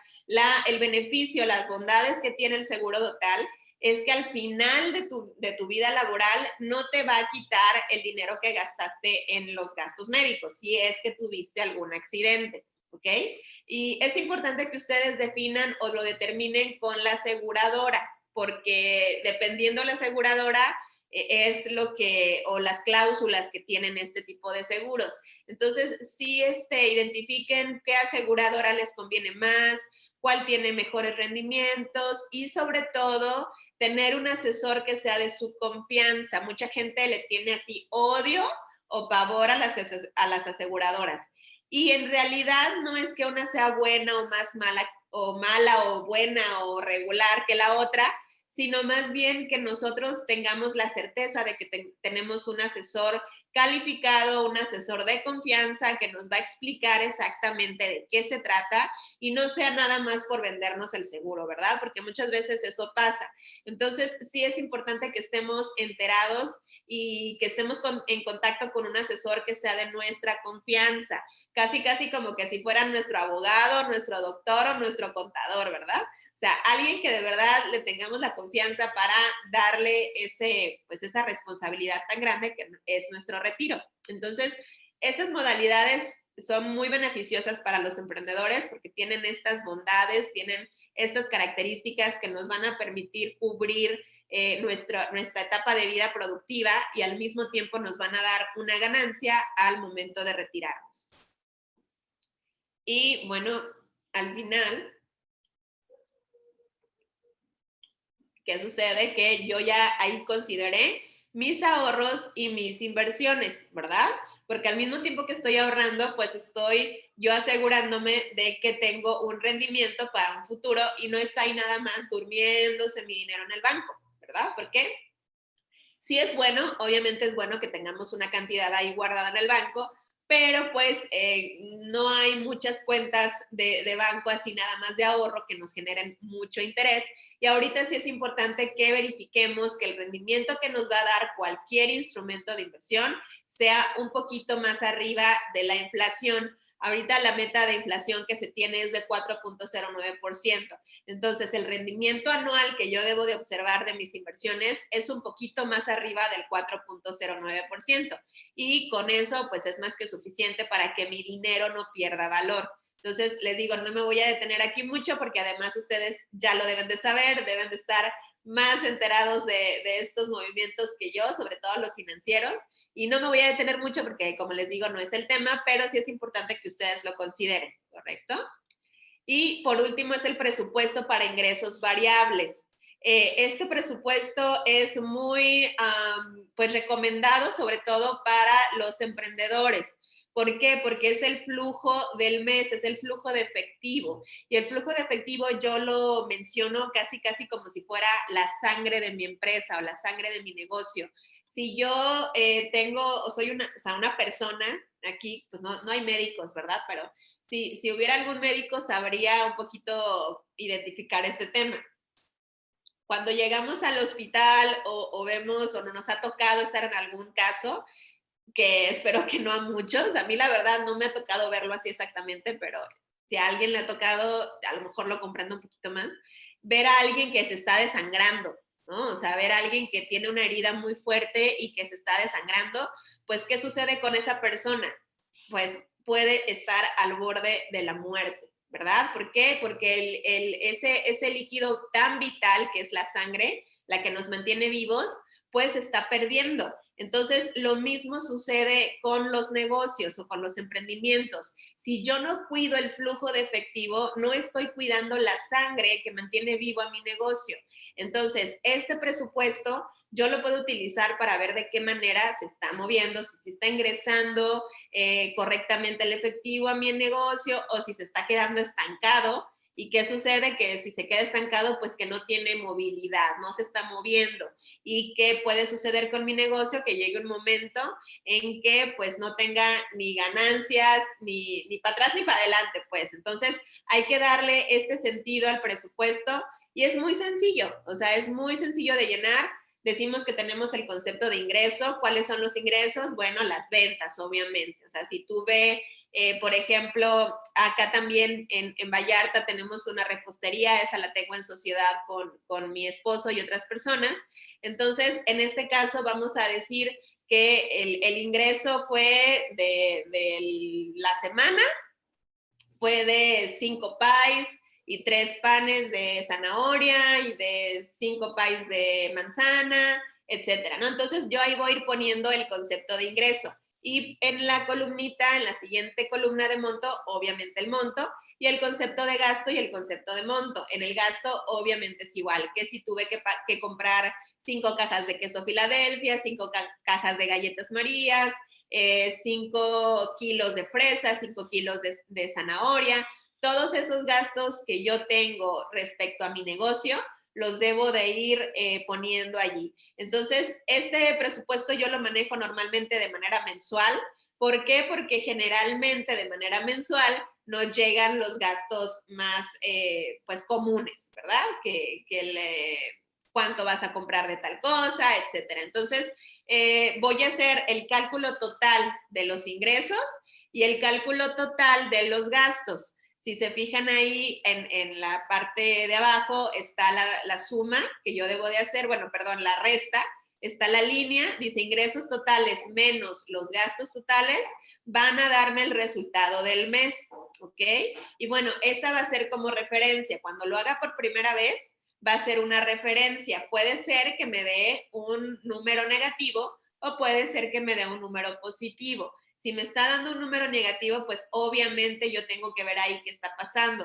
Speaker 3: El beneficio, las bondades que tiene el seguro total es que al final de tu vida laboral no te va a quitar el dinero que gastaste en los gastos médicos, si es que tuviste algún accidente, ¿ok? Y es importante que ustedes definan o lo determinen con la aseguradora, porque dependiendo la aseguradora, es lo que, o las cláusulas que tienen este tipo de seguros. Entonces, sí identifiquen qué aseguradora les conviene más, cuál tiene mejores rendimientos y sobre todo tener un asesor que sea de su confianza. Mucha gente le tiene así odio o pavor a las aseguradoras. Y en realidad no es que una sea buena o más mala o buena o regular que la otra, sino más bien que nosotros tengamos la certeza de que tenemos un asesor calificado, un asesor de confianza que nos va a explicar exactamente de qué se trata y no sea nada más por vendernos el seguro, ¿verdad? Porque muchas veces eso pasa. Entonces, sí es importante que estemos enterados y que estemos en contacto con un asesor que sea de nuestra confianza, casi como que si fuera nuestro abogado, nuestro doctor o nuestro contador, ¿verdad? O sea, alguien que de verdad le tengamos la confianza para darle esa responsabilidad tan grande que es nuestro retiro. Entonces, estas modalidades son muy beneficiosas para los emprendedores porque tienen estas bondades, tienen estas características que nos van a permitir cubrir nuestra etapa de vida productiva y al mismo tiempo nos van a dar una ganancia al momento de retirarnos. Y bueno, al final, ¿qué sucede? Que yo ya ahí consideré mis ahorros y mis inversiones, ¿verdad? Porque al mismo tiempo que estoy ahorrando, pues estoy yo asegurándome de que tengo un rendimiento para un futuro y no está ahí nada más durmiéndose mi dinero en el banco, ¿verdad? ¿Por qué? Sí es bueno, obviamente es bueno que tengamos una cantidad ahí guardada en el banco, pero pues no hay muchas cuentas de banco así nada más de ahorro que nos generen mucho interés. Y ahorita sí es importante que verifiquemos que el rendimiento que nos va a dar cualquier instrumento de inversión sea un poquito más arriba de la inflación. Ahorita la meta de inflación que se tiene es de 4.09%. Entonces, el rendimiento anual que yo debo de observar de mis inversiones es un poquito más arriba del 4.09%. Y con eso, pues es más que suficiente para que mi dinero no pierda valor. Entonces, les digo, no me voy a detener aquí mucho porque además ustedes ya lo deben de saber, deben de estar más enterados de estos movimientos que yo, sobre todo los financieros. Y no me voy a detener mucho porque, como les digo, no es el tema, pero sí es importante que ustedes lo consideren, ¿correcto? Y por último es el presupuesto para ingresos variables. Este presupuesto es muy pues recomendado sobre todo para los emprendedores. ¿Por qué? Porque es el flujo del mes, es el flujo de efectivo. Y el flujo de efectivo yo lo menciono casi como si fuera la sangre de mi empresa o la sangre de mi negocio. Si yo tengo, o soy una persona, aquí pues no hay médicos, ¿verdad? Pero si hubiera algún médico sabría un poquito identificar este tema. Cuando llegamos al hospital o vemos o no nos ha tocado estar en algún caso, que espero que no a muchos, a mí la verdad no me ha tocado verlo así exactamente, pero si a alguien le ha tocado, a lo mejor lo comprendo un poquito más, ver a alguien que se está desangrando, ¿no? O sea, ver a alguien que tiene una herida muy fuerte y que se está desangrando, pues, ¿qué sucede con esa persona? Pues puede estar al borde de la muerte, ¿verdad? ¿Por qué? Porque ese líquido tan vital que es la sangre, la que nos mantiene vivos, pues se está perdiendo. Entonces, lo mismo sucede con los negocios o con los emprendimientos. Si yo no cuido el flujo de efectivo, no estoy cuidando la sangre que mantiene vivo a mi negocio. Entonces, este presupuesto yo lo puedo utilizar para ver de qué manera se está moviendo, si se está ingresando correctamente el efectivo a mi negocio o si se está quedando estancado. ¿Y qué sucede? Que si se queda estancado, pues que no tiene movilidad, no se está moviendo. ¿Y qué puede suceder con mi negocio? Que llegue un momento en que pues no tenga ni ganancias, ni para atrás ni para adelante, pues. Entonces hay que darle este sentido al presupuesto y es muy sencillo, o sea, es muy sencillo de llenar. Decimos que tenemos el concepto de ingreso. ¿Cuáles son los ingresos? Bueno, las ventas, obviamente. O sea, si tú ves, por ejemplo, acá también en Vallarta tenemos una repostería, esa la tengo en sociedad con mi esposo y otras personas. Entonces, en este caso vamos a decir que el ingreso fue de la semana, fue de 5 pies y 3 panes de zanahoria y de 5 pies de manzana, etcétera, ¿no? Entonces yo ahí voy a ir poniendo el concepto de ingreso. Y en la columnita, en la siguiente columna de monto, obviamente el monto, y el concepto de gasto y el concepto de monto. En el gasto, obviamente es igual, que si tuve que comprar 5 cajas de queso Filadelfia, 5 cajas de galletas Marías, 5 kilos de fresa, 5 kilos de zanahoria, todos esos gastos que yo tengo respecto a mi negocio, los debo de ir poniendo allí. Entonces, este presupuesto yo lo manejo normalmente de manera mensual. ¿Por qué? Porque generalmente de manera mensual nos llegan los gastos más pues comunes, ¿verdad? Cuánto vas a comprar de tal cosa, etcétera. Entonces, voy a hacer el cálculo total de los ingresos y el cálculo total de los gastos. Si se fijan ahí en la parte de abajo está la suma que yo debo de hacer, la resta, está la línea, dice ingresos totales menos los gastos totales, van a darme el resultado del mes, ¿ok? Y bueno, esa va a ser como referencia. Cuando lo haga por primera vez, va a ser una referencia. Puede ser que me dé un número negativo o puede ser que me dé un número positivo. Si me está dando un número negativo, pues obviamente yo tengo que ver ahí qué está pasando.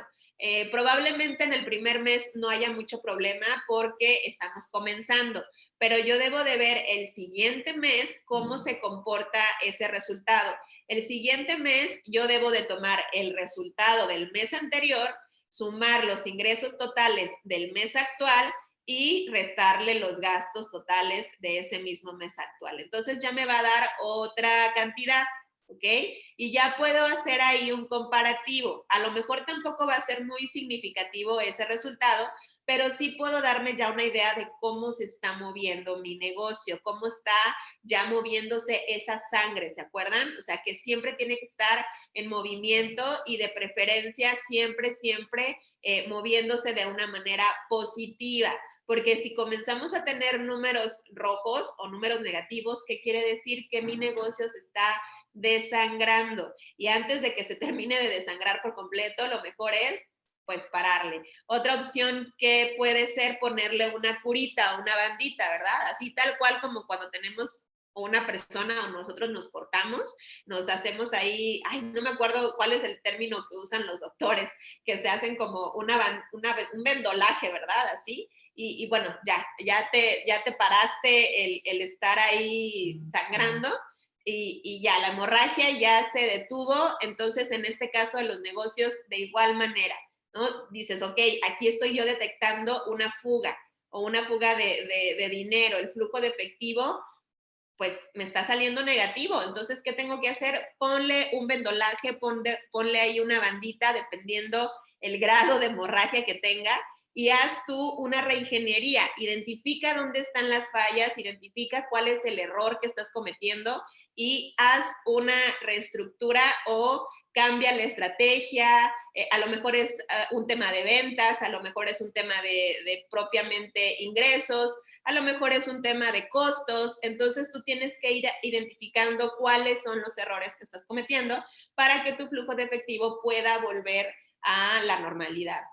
Speaker 3: Probablemente en el primer mes no haya mucho problema porque estamos comenzando, pero yo debo de ver el siguiente mes cómo se comporta ese resultado. El siguiente mes yo debo de tomar el resultado del mes anterior, sumar los ingresos totales del mes actual y restarle los gastos totales de ese mismo mes actual. Entonces ya me va a dar otra cantidad, ¿ok? Y ya puedo hacer ahí un comparativo. A lo mejor tampoco va a ser muy significativo ese resultado, pero sí puedo darme ya una idea de cómo se está moviendo mi negocio, cómo está ya moviéndose esa sangre, ¿se acuerdan? O sea, que siempre tiene que estar en movimiento y de preferencia siempre moviéndose de una manera positiva. Porque si comenzamos a tener números rojos o números negativos, ¿qué quiere decir? Que mi negocio se está desangrando. Y antes de que se termine de desangrar por completo, lo mejor es pues pararle. Otra opción que puede ser ponerle una curita o una bandita, ¿verdad? Así tal cual como cuando tenemos una persona o nosotros nos cortamos, nos hacemos ahí, no me acuerdo cuál es el término que usan los doctores, que se hacen como un vendolaje, ¿verdad? Así. Y bueno, ya te paraste el estar ahí sangrando. y ya la hemorragia ya se detuvo. Entonces, en este caso de los negocios, de igual manera, ¿no? Dices, ok, aquí estoy yo detectando una fuga o una fuga de dinero, el flujo de efectivo, pues me está saliendo negativo. Entonces, ¿qué tengo que hacer? Ponle un vendolaje, ponle ahí una bandita, dependiendo el grado de hemorragia que tenga, y haz tú una reingeniería. Identifica dónde están las fallas, identifica cuál es el error que estás cometiendo y haz una reestructura o cambia la estrategia. A lo mejor es un tema de ventas, a lo mejor es un tema de propiamente ingresos, a lo mejor es un tema de costos. Entonces tú tienes que ir identificando cuáles son los errores que estás cometiendo para que tu flujo de efectivo pueda volver a la normalidad.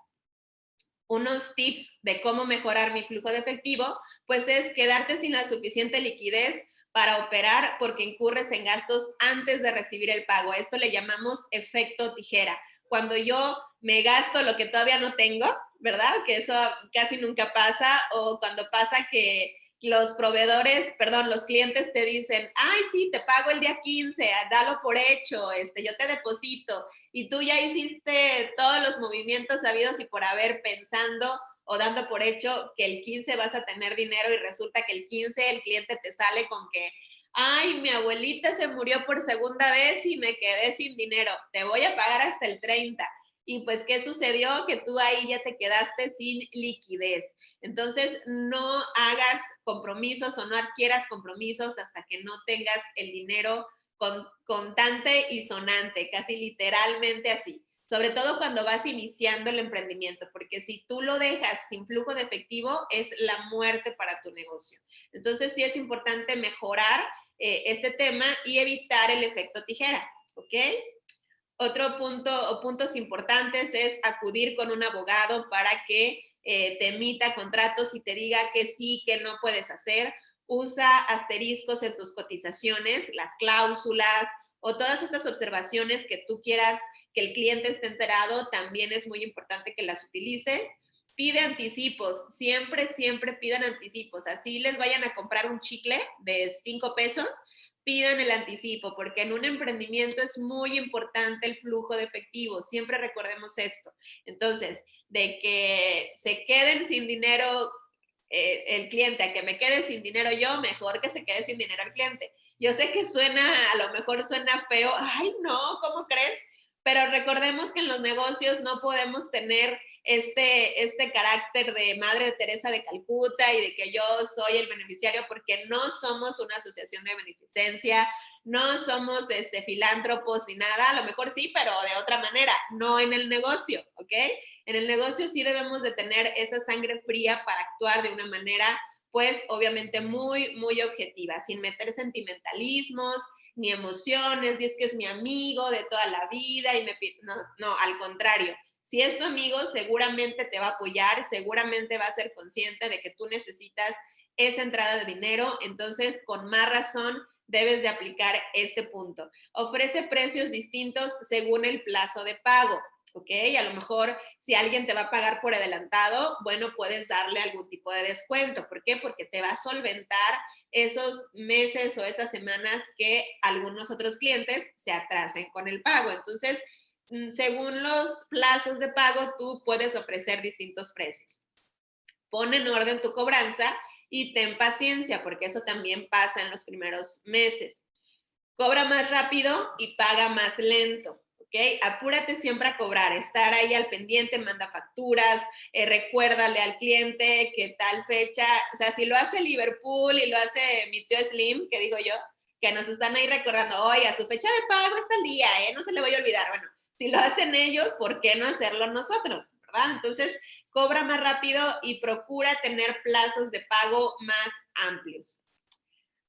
Speaker 3: Unos tips de cómo mejorar mi flujo de efectivo, pues es quedarte sin la suficiente liquidez para operar porque incurres en gastos antes de recibir el pago. A esto le llamamos efecto tijera. Cuando yo me gasto lo que todavía no tengo, ¿verdad? Que eso casi nunca pasa, o cuando pasa que los proveedores, perdón, los clientes te dicen, ay, sí, te pago el día 15, dalo por hecho, yo te deposito, y tú ya hiciste todos los movimientos sabidos y por haber, pensando o dando por hecho que el 15 vas a tener dinero, y resulta que el 15 el cliente te sale con que, ay, mi abuelita se murió por segunda vez y me quedé sin dinero, te voy a pagar hasta el 30. Y pues, ¿qué sucedió? Que tú ahí ya te quedaste sin liquidez. Entonces, no hagas compromisos o no adquieras compromisos hasta que no tengas el dinero contante y sonante, casi literalmente así. Sobre todo cuando vas iniciando el emprendimiento, porque si tú lo dejas sin flujo de efectivo, es la muerte para tu negocio. Entonces, sí es importante mejorar este tema y evitar el efecto tijera, ¿ok? Otro punto o puntos importantes es acudir con un abogado para que te emita contratos y te diga que sí, que no puedes hacer. Usa asteriscos en tus cotizaciones, las cláusulas o todas estas observaciones que tú quieras que el cliente esté enterado. También es muy importante que las utilices. Pide anticipos, siempre pidan anticipos. Así les vayan a comprar un chicle de 5 pesos, pidan el anticipo, porque en un emprendimiento es muy importante el flujo de efectivo. Siempre recordemos esto. Entonces, de que se queden sin dinero el cliente a que me quede sin dinero yo, mejor que se quede sin dinero el cliente. Yo sé que a lo mejor suena feo, ay no, ¿cómo crees? Pero recordemos que en los negocios no podemos tener este carácter de Madre Teresa de Calcuta y de que yo soy el beneficiario, porque no somos una asociación de beneficencia, no somos filántropos ni nada. A lo mejor sí, pero de otra manera, no en el negocio, ¿ok? En el negocio sí debemos de tener esa sangre fría para actuar de una manera, pues obviamente muy, muy objetiva, sin meter sentimentalismos ni emociones, y es que es mi amigo de toda la vida y no, al contrario. Si es tu amigo, seguramente te va a apoyar, seguramente va a ser consciente de que tú necesitas esa entrada de dinero. Entonces, con más razón, debes de aplicar este punto. Ofrece precios distintos según el plazo de pago, ¿ok? A lo mejor, si alguien te va a pagar por adelantado, bueno, puedes darle algún tipo de descuento. ¿Por qué? Porque te va a solventar esos meses o esas semanas que algunos otros clientes se atrasen con el pago. Entonces, según los plazos de pago, tú puedes ofrecer distintos precios. Pon en orden tu cobranza y ten paciencia, porque eso también pasa en los primeros meses. Cobra más rápido y paga más lento, ¿ok? Apúrate siempre a cobrar, estar ahí al pendiente, manda facturas, recuérdale al cliente que tal fecha, o sea, si lo hace Liverpool y lo hace mi tío Slim, que digo yo, que nos están ahí recordando, oiga, su fecha de pago está al día, no se le vaya a olvidar. Bueno, si lo hacen ellos, ¿por qué no hacerlo nosotros? ¿Verdad? Entonces, cobra más rápido y procura tener plazos de pago más amplios.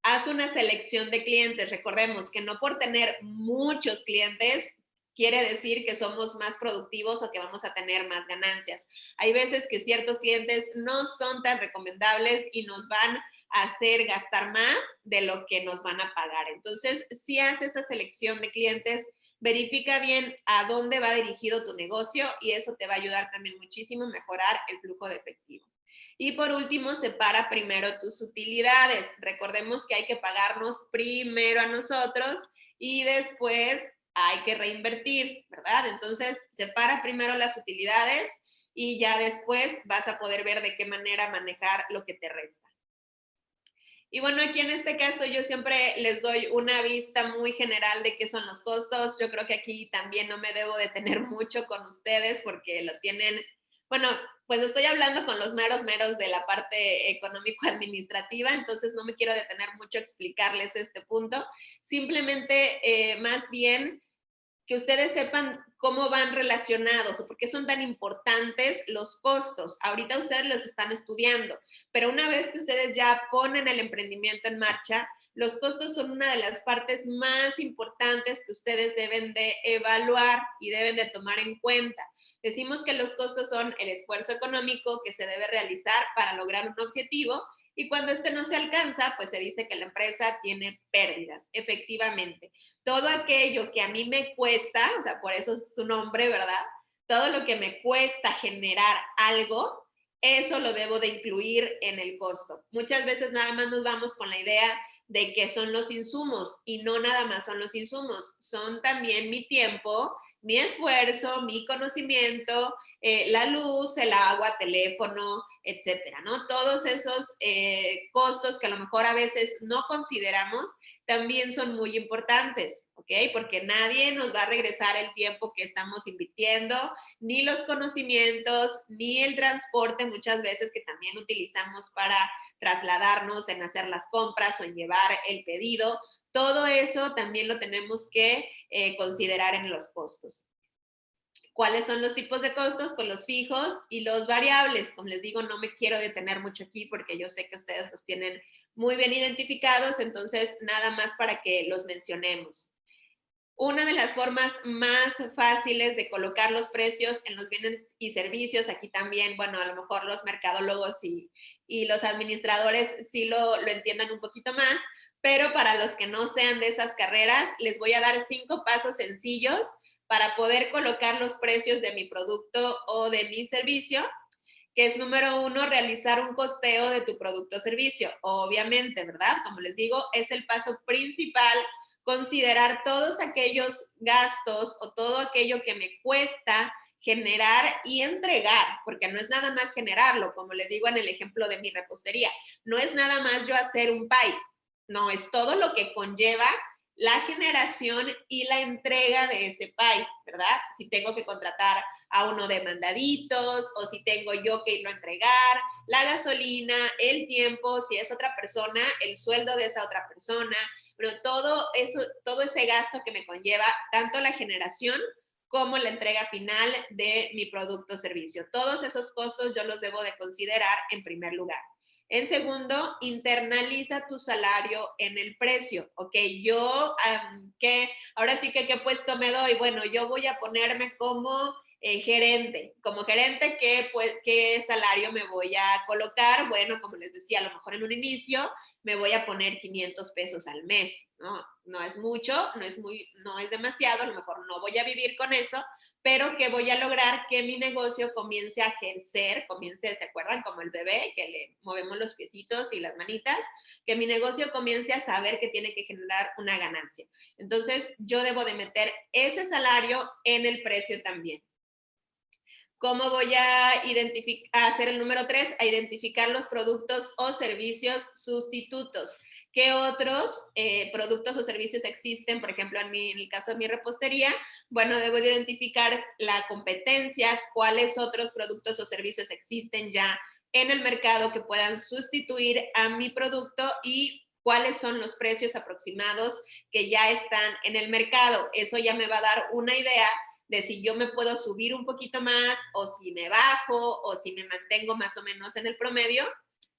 Speaker 3: Haz una selección de clientes. Recordemos que no por tener muchos clientes quiere decir que somos más productivos o que vamos a tener más ganancias. Hay veces que ciertos clientes no son tan recomendables y nos van a hacer gastar más de lo que nos van a pagar. Entonces, si haces esa selección de clientes, verifica bien a dónde va dirigido tu negocio y eso te va a ayudar también muchísimo a mejorar el flujo de efectivo. Y por último, separa primero tus utilidades. Recordemos que hay que pagarnos primero a nosotros y después hay que reinvertir, ¿verdad? Entonces, separa primero las utilidades y ya después vas a poder ver de qué manera manejar lo que te resta. Y bueno, aquí en este caso yo siempre les doy una vista muy general de qué son los costos. Yo creo que aquí también no me debo detener mucho con ustedes porque lo tienen, bueno, pues estoy hablando con los meros de la parte económico-administrativa, entonces no me quiero detener mucho a explicarles este punto. Simplemente, más bien, que ustedes sepan cómo van relacionados o por qué son tan importantes los costos. Ahorita ustedes los están estudiando, pero una vez que ustedes ya ponen el emprendimiento en marcha, los costos son una de las partes más importantes que ustedes deben de evaluar y deben de tomar en cuenta. Decimos que los costos son el esfuerzo económico que se debe realizar para lograr un objetivo y cuando este no se alcanza, pues se dice que la empresa tiene pérdidas, efectivamente. Todo aquello que a mí me cuesta, o sea, por eso es su nombre, ¿verdad? Todo lo que me cuesta generar algo, eso lo debo de incluir en el costo. Muchas veces nada más nos vamos con la idea de que son los insumos y no nada más son los insumos, son también mi tiempo, mi esfuerzo, mi conocimiento, la luz, el agua, teléfono, etcétera, ¿no? Todos esos costos que a lo mejor a veces no consideramos también son muy importantes, ¿ok? Porque nadie nos va a regresar el tiempo que estamos invirtiendo, ni los conocimientos, ni el transporte muchas veces que también utilizamos para trasladarnos, en hacer las compras o en llevar el pedido. Todo eso también lo tenemos que considerar en los costos. ¿Cuáles son los tipos de costos? Pues los fijos y los variables. Como les digo, no me quiero detener mucho aquí porque yo sé que ustedes los tienen muy bien identificados, entonces nada más para que los mencionemos. Una de las formas más fáciles de colocar los precios en los bienes y servicios, aquí también, bueno, a lo mejor los mercadólogos y los administradores sí lo entiendan un poquito más, pero para los que no sean de esas carreras, les voy a dar 5 pasos sencillos para poder colocar los precios de mi producto o de mi servicio, que es número 1, realizar un costeo de tu producto o servicio. Obviamente, ¿verdad? Como les digo, es el paso principal, considerar todos aquellos gastos o todo aquello que me cuesta generar y entregar, porque no es nada más generarlo, como les digo en el ejemplo de mi repostería, no es nada más yo hacer un pie, no, es todo lo que conlleva la generación y la entrega de ese pie, ¿verdad? Si tengo que contratar a uno de mandaditos o si tengo yo que irlo a entregar, la gasolina, el tiempo, si es otra persona, el sueldo de esa otra persona, pero todo eso, todo ese gasto que me conlleva tanto la generación como la entrega final de mi producto o servicio. Todos esos costos yo los debo de considerar en primer lugar. En segundo, internaliza tu salario en el precio. Ok, yo, ahora sí que, ¿qué puesto me doy? Bueno, yo voy a ponerme como gerente. Como gerente, ¿qué salario me voy a colocar? Bueno, como les decía, a lo mejor en un inicio me voy a poner 500 pesos al mes, ¿no? No es mucho, no es demasiado, a lo mejor no voy a vivir con eso, pero que voy a lograr que mi negocio comience a ejercer, ¿se acuerdan? Como el bebé, que le movemos los piecitos y las manitas, que mi negocio comience a saber que tiene que generar una ganancia. Entonces, yo debo de meter ese salario en el precio también. ¿Cómo voy a hacer el número 3? A identificar los productos o servicios sustitutos. ¿Qué otros productos o servicios existen? Por ejemplo, en el caso de mi repostería, bueno, debo de identificar la competencia, cuáles otros productos o servicios existen ya en el mercado que puedan sustituir a mi producto y cuáles son los precios aproximados que ya están en el mercado. Eso ya me va a dar una idea de si yo me puedo subir un poquito más o si me bajo o si me mantengo más o menos en el promedio,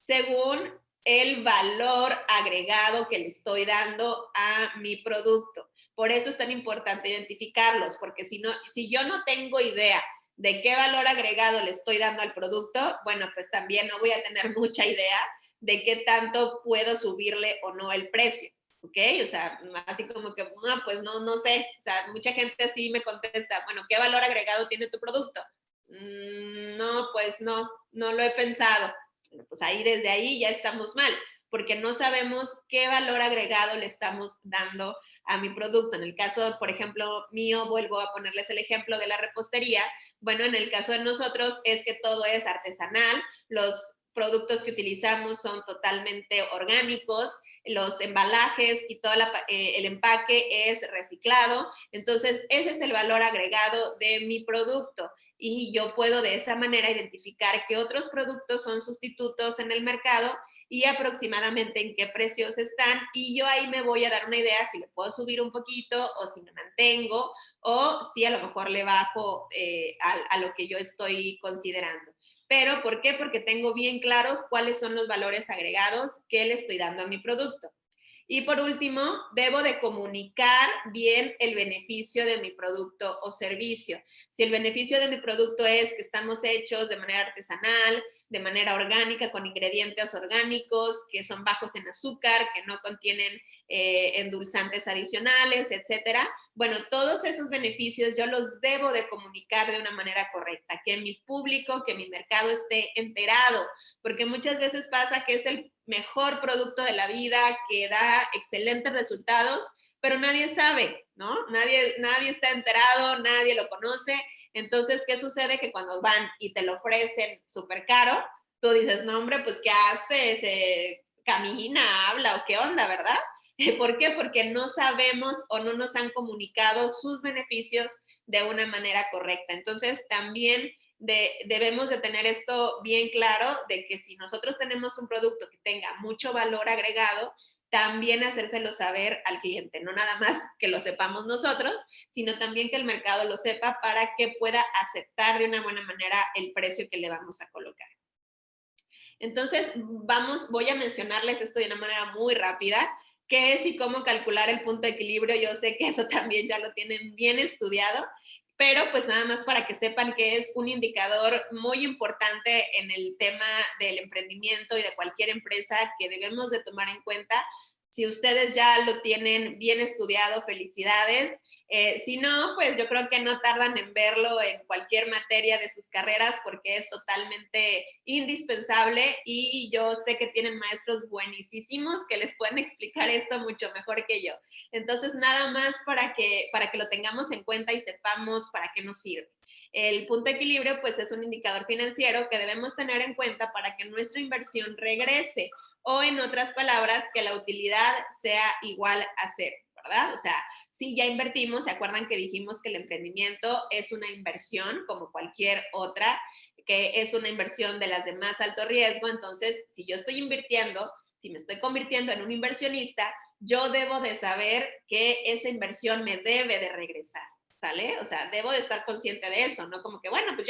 Speaker 3: según el valor agregado que le estoy dando a mi producto. Por eso es tan importante identificarlos, porque si yo no tengo idea de qué valor agregado le estoy dando al producto, bueno, pues también no voy a tener mucha idea de qué tanto puedo subirle o no el precio. ¿Ok? O sea, así como que, pues no sé. O sea, mucha gente así me contesta, bueno, ¿qué valor agregado tiene tu producto? No, pues no lo he pensado. Bueno, pues ahí desde ahí ya estamos mal, porque no sabemos qué valor agregado le estamos dando a mi producto. En el caso, por ejemplo, mío, vuelvo a ponerles el ejemplo de la repostería. Bueno, en el caso de nosotros es que todo es artesanal, los productos que utilizamos son totalmente orgánicos, los embalajes y todo el empaque es reciclado. Entonces, ese es el valor agregado de mi producto. Y yo puedo de esa manera identificar qué otros productos son sustitutos en el mercado y aproximadamente en qué precios están, y yo ahí me voy a dar una idea si le puedo subir un poquito o si me mantengo o si a lo mejor le bajo a lo que yo estoy considerando. ¿Pero por qué? Porque tengo bien claros cuáles son los valores agregados que le estoy dando a mi producto. Y por último, debo de comunicar bien el beneficio de mi producto o servicio. Si el beneficio de mi producto es que estamos hechos de manera artesanal, de manera orgánica, con ingredientes orgánicos, que son bajos en azúcar, que no contienen endulzantes adicionales, etcétera. Bueno, todos esos beneficios yo los debo de comunicar de una manera correcta, que mi público, que mi mercado esté enterado, porque muchas veces pasa que es el mejor producto de la vida, que da excelentes resultados, pero nadie sabe, ¿no? Nadie está enterado, nadie lo conoce. Entonces, ¿qué sucede? Que cuando van y te lo ofrecen súper caro, tú dices, no, hombre, pues, ¿qué hace? ¿Camina, habla o qué onda, verdad? ¿Por qué? Porque no sabemos o no nos han comunicado sus beneficios de una manera correcta. Entonces, también debemos de tener esto bien claro, de que si nosotros tenemos un producto que tenga mucho valor agregado, también hacérselo saber al cliente, no nada más que lo sepamos nosotros, sino también que el mercado lo sepa para que pueda aceptar de una buena manera el precio que le vamos a colocar. Entonces, voy a mencionarles esto de una manera muy rápida, qué es y cómo calcular el punto de equilibrio. Yo sé que eso también ya lo tienen bien estudiado, pero pues nada más para que sepan que es un indicador muy importante en el tema del emprendimiento y de cualquier empresa que debemos de tomar en cuenta. Si ustedes ya lo tienen bien estudiado, felicidades. Si no, pues yo creo que no tardan en verlo en cualquier materia de sus carreras, porque es totalmente indispensable, y yo sé que tienen maestros buenísimos que les pueden explicar esto mucho mejor que yo. Entonces, nada más para que lo tengamos en cuenta y sepamos para qué nos sirve. El punto de equilibrio, pues, es un indicador financiero que debemos tener en cuenta para que nuestra inversión regrese, o en otras palabras, que la utilidad sea igual a cero, ¿verdad? O sea, si ya invertimos, ¿se acuerdan que dijimos que el emprendimiento es una inversión como cualquier otra, que es una inversión de las de más alto riesgo? Entonces, si yo estoy invirtiendo, si me estoy convirtiendo en un inversionista, yo debo de saber que esa inversión me debe de regresar, ¿sale? O sea, debo de estar consciente de eso, no como que, bueno, pues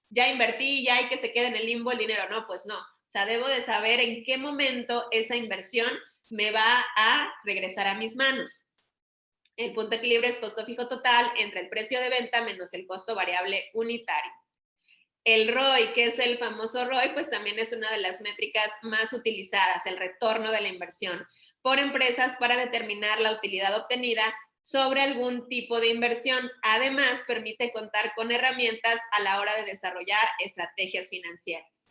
Speaker 3: ya invertí, ya hay que se quede en el limbo el dinero. No, pues no. O sea, debo de saber en qué momento esa inversión me va a regresar a mis manos. El punto de equilibrio es costo fijo total entre el precio de venta menos el costo variable unitario. El ROI, que es el famoso ROI, pues también es una de las métricas más utilizadas, el retorno de la inversión, por empresas para determinar la utilidad obtenida sobre algún tipo de inversión. Además, permite contar con herramientas a la hora de desarrollar estrategias financieras.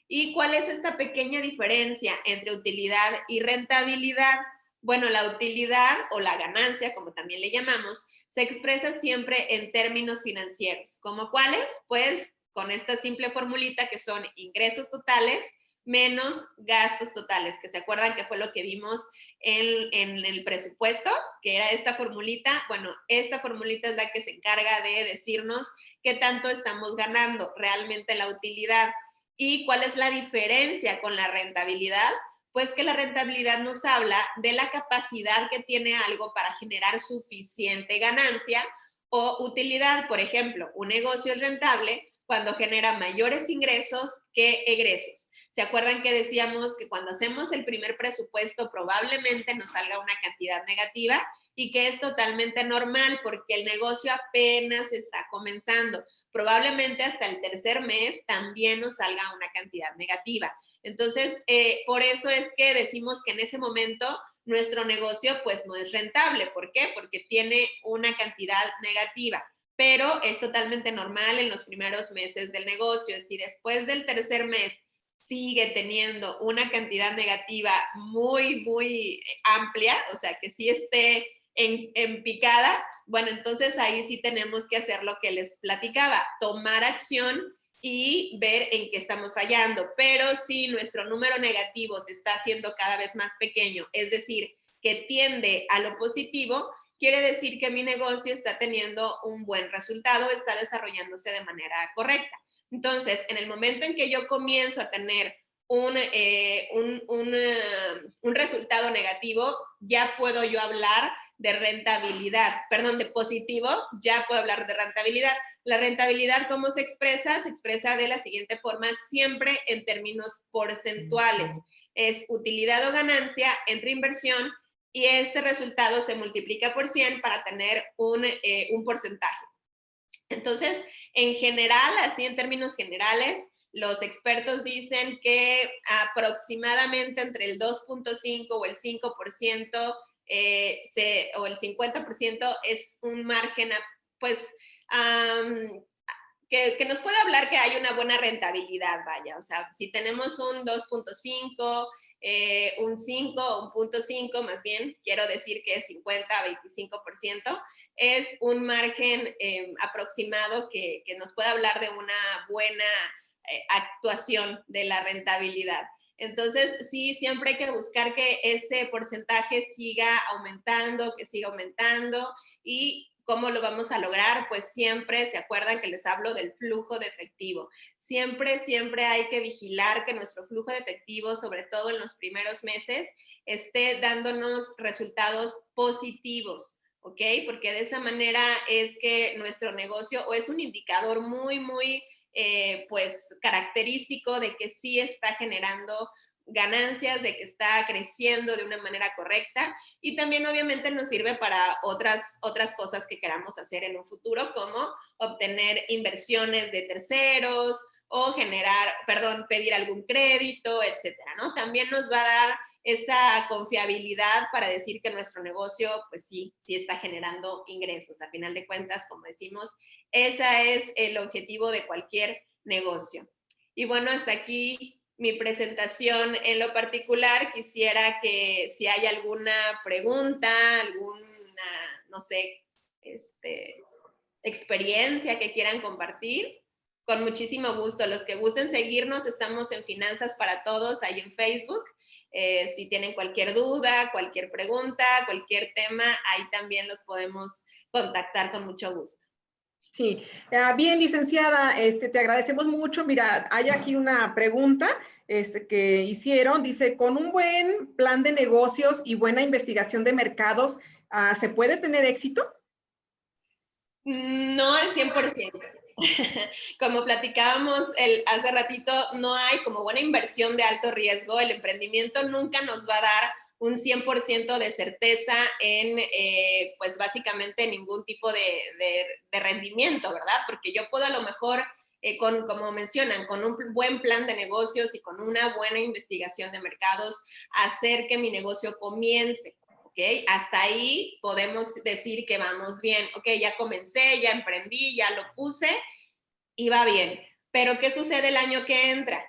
Speaker 3: ¿Y cuál es esta pequeña diferencia entre utilidad y rentabilidad? Bueno, la utilidad o la ganancia, como también le llamamos, se expresa siempre en términos financieros. ¿Cómo cuáles? Pues con esta simple formulita que son ingresos totales menos gastos totales, que se acuerdan que fue lo que vimos en el presupuesto, que era esta formulita. Bueno, esta formulita es la que se encarga de decirnos qué tanto estamos ganando realmente la utilidad. ¿Y cuál es la diferencia con la rentabilidad? Pues que la rentabilidad nos habla de la capacidad que tiene algo para generar suficiente ganancia o utilidad. Por ejemplo, un negocio es rentable cuando genera mayores ingresos que egresos. ¿Se acuerdan que decíamos que cuando hacemos el primer presupuesto probablemente nos salga una cantidad negativa? Y que es totalmente normal porque el negocio apenas está comenzando. Probablemente hasta el tercer mes también nos salga una cantidad negativa. Entonces, por eso es que decimos que en ese momento nuestro negocio pues no es rentable. ¿Por qué? Porque tiene una cantidad negativa. Pero es totalmente normal en los primeros meses del negocio. Si después del tercer mes sigue teniendo una cantidad negativa muy amplia, o sea, que sí esté en picada, bueno, entonces ahí sí tenemos que hacer lo que les platicaba, tomar acción y ver en qué estamos fallando. Pero si nuestro número negativo se está haciendo cada vez más pequeño, es decir, que tiende a lo positivo, quiere decir que mi negocio está teniendo un buen resultado, está desarrollándose de manera correcta. Entonces, en el momento en que yo comienzo a tener un resultado negativo, ya puedo yo hablar de rentabilidad, perdón, de positivo, ya puedo hablar de rentabilidad. La rentabilidad, ¿cómo se expresa? Se expresa de la siguiente forma, siempre en términos porcentuales. Es utilidad o ganancia entre inversión y este resultado se multiplica por 100 para tener un porcentaje. Entonces, en general, así en términos generales, los expertos dicen que aproximadamente entre el 2.5 o el 5% o el 50% es un margen, pues, que nos puede hablar que hay una buena rentabilidad, vaya. O sea, si tenemos un 2.5, un 5, un 0.5, más bien, quiero decir que es 50 a 25%, es un margen aproximado que nos puede hablar de una buena actuación de la rentabilidad. Entonces, sí, siempre hay que buscar que ese porcentaje siga aumentando, que siga aumentando. ¿Y cómo lo vamos a lograr? Pues siempre, ¿se acuerdan que les hablo del flujo de efectivo? Siempre hay que vigilar que nuestro flujo de efectivo, sobre todo en los primeros meses, esté dándonos resultados positivos, ¿ok? Porque de esa manera es que nuestro negocio, o es un indicador muy pues característico de que sí está generando ganancias, de que está creciendo de una manera correcta, y también obviamente nos sirve para otras cosas que queramos hacer en un futuro, como obtener inversiones de terceros o pedir algún crédito, etcétera, ¿no? También nos va a dar esa confiabilidad para decir que nuestro negocio, pues sí está generando ingresos. A final de cuentas, como decimos, ese es el objetivo de cualquier negocio. Y bueno, hasta aquí mi presentación. En lo particular, quisiera que si hay alguna pregunta, alguna, no sé, experiencia que quieran compartir, con muchísimo gusto. Los que gusten seguirnos, estamos en Finanzas para Todos, ahí en Facebook. Si tienen cualquier duda, cualquier pregunta, cualquier tema, ahí también los podemos contactar con mucho gusto.
Speaker 1: Sí, bien, licenciada, te agradecemos mucho. Mira, hay aquí una pregunta que hicieron, dice, con un buen plan de negocios y buena investigación de mercados, ¿se puede tener éxito?
Speaker 3: No al 100%. Como platicábamos hace ratito, no hay como buena inversión de alto riesgo. El emprendimiento nunca nos va a dar un 100% de certeza en, pues básicamente ningún tipo de rendimiento, ¿verdad? Porque yo puedo a lo mejor, como mencionan, con un buen plan de negocios y con una buena investigación de mercados, hacer que mi negocio comience. ¿Ok? Hasta ahí podemos decir que vamos bien. Ok, ya comencé, ya emprendí, ya lo puse y va bien. Pero ¿qué sucede el año que entra?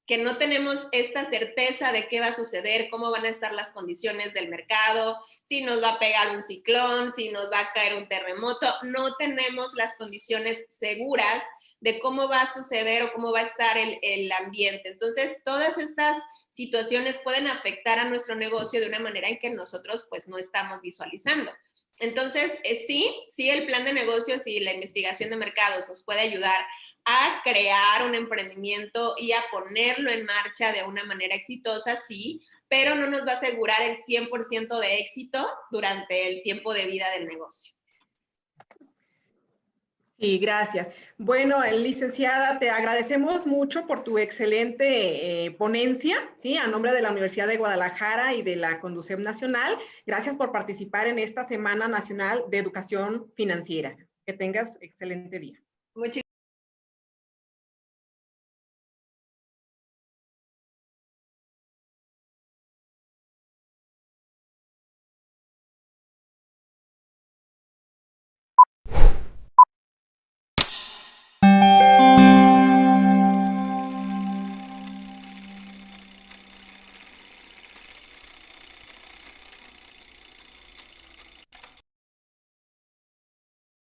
Speaker 3: Que no tenemos esta certeza de qué va a suceder, cómo van a estar las condiciones del mercado, si nos va a pegar un ciclón, si nos va a caer un terremoto. No tenemos las condiciones seguras de cómo va a suceder o cómo va a estar el ambiente. Entonces, todas estas situaciones pueden afectar a nuestro negocio de una manera en que nosotros pues no estamos visualizando. Entonces, sí, el plan de negocios y la investigación de mercados nos puede ayudar a crear un emprendimiento y a ponerlo en marcha de una manera exitosa, sí, pero no nos va a asegurar el 100% de éxito durante el tiempo de vida del negocio.
Speaker 1: Sí, gracias. Bueno, licenciada, te agradecemos mucho por tu excelente ponencia, ¿sí? A nombre de la Universidad de Guadalajara y de la Conducef Nacional. Gracias por participar en esta Semana Nacional de Educación Financiera. Que tengas excelente día.
Speaker 3: Muchísimas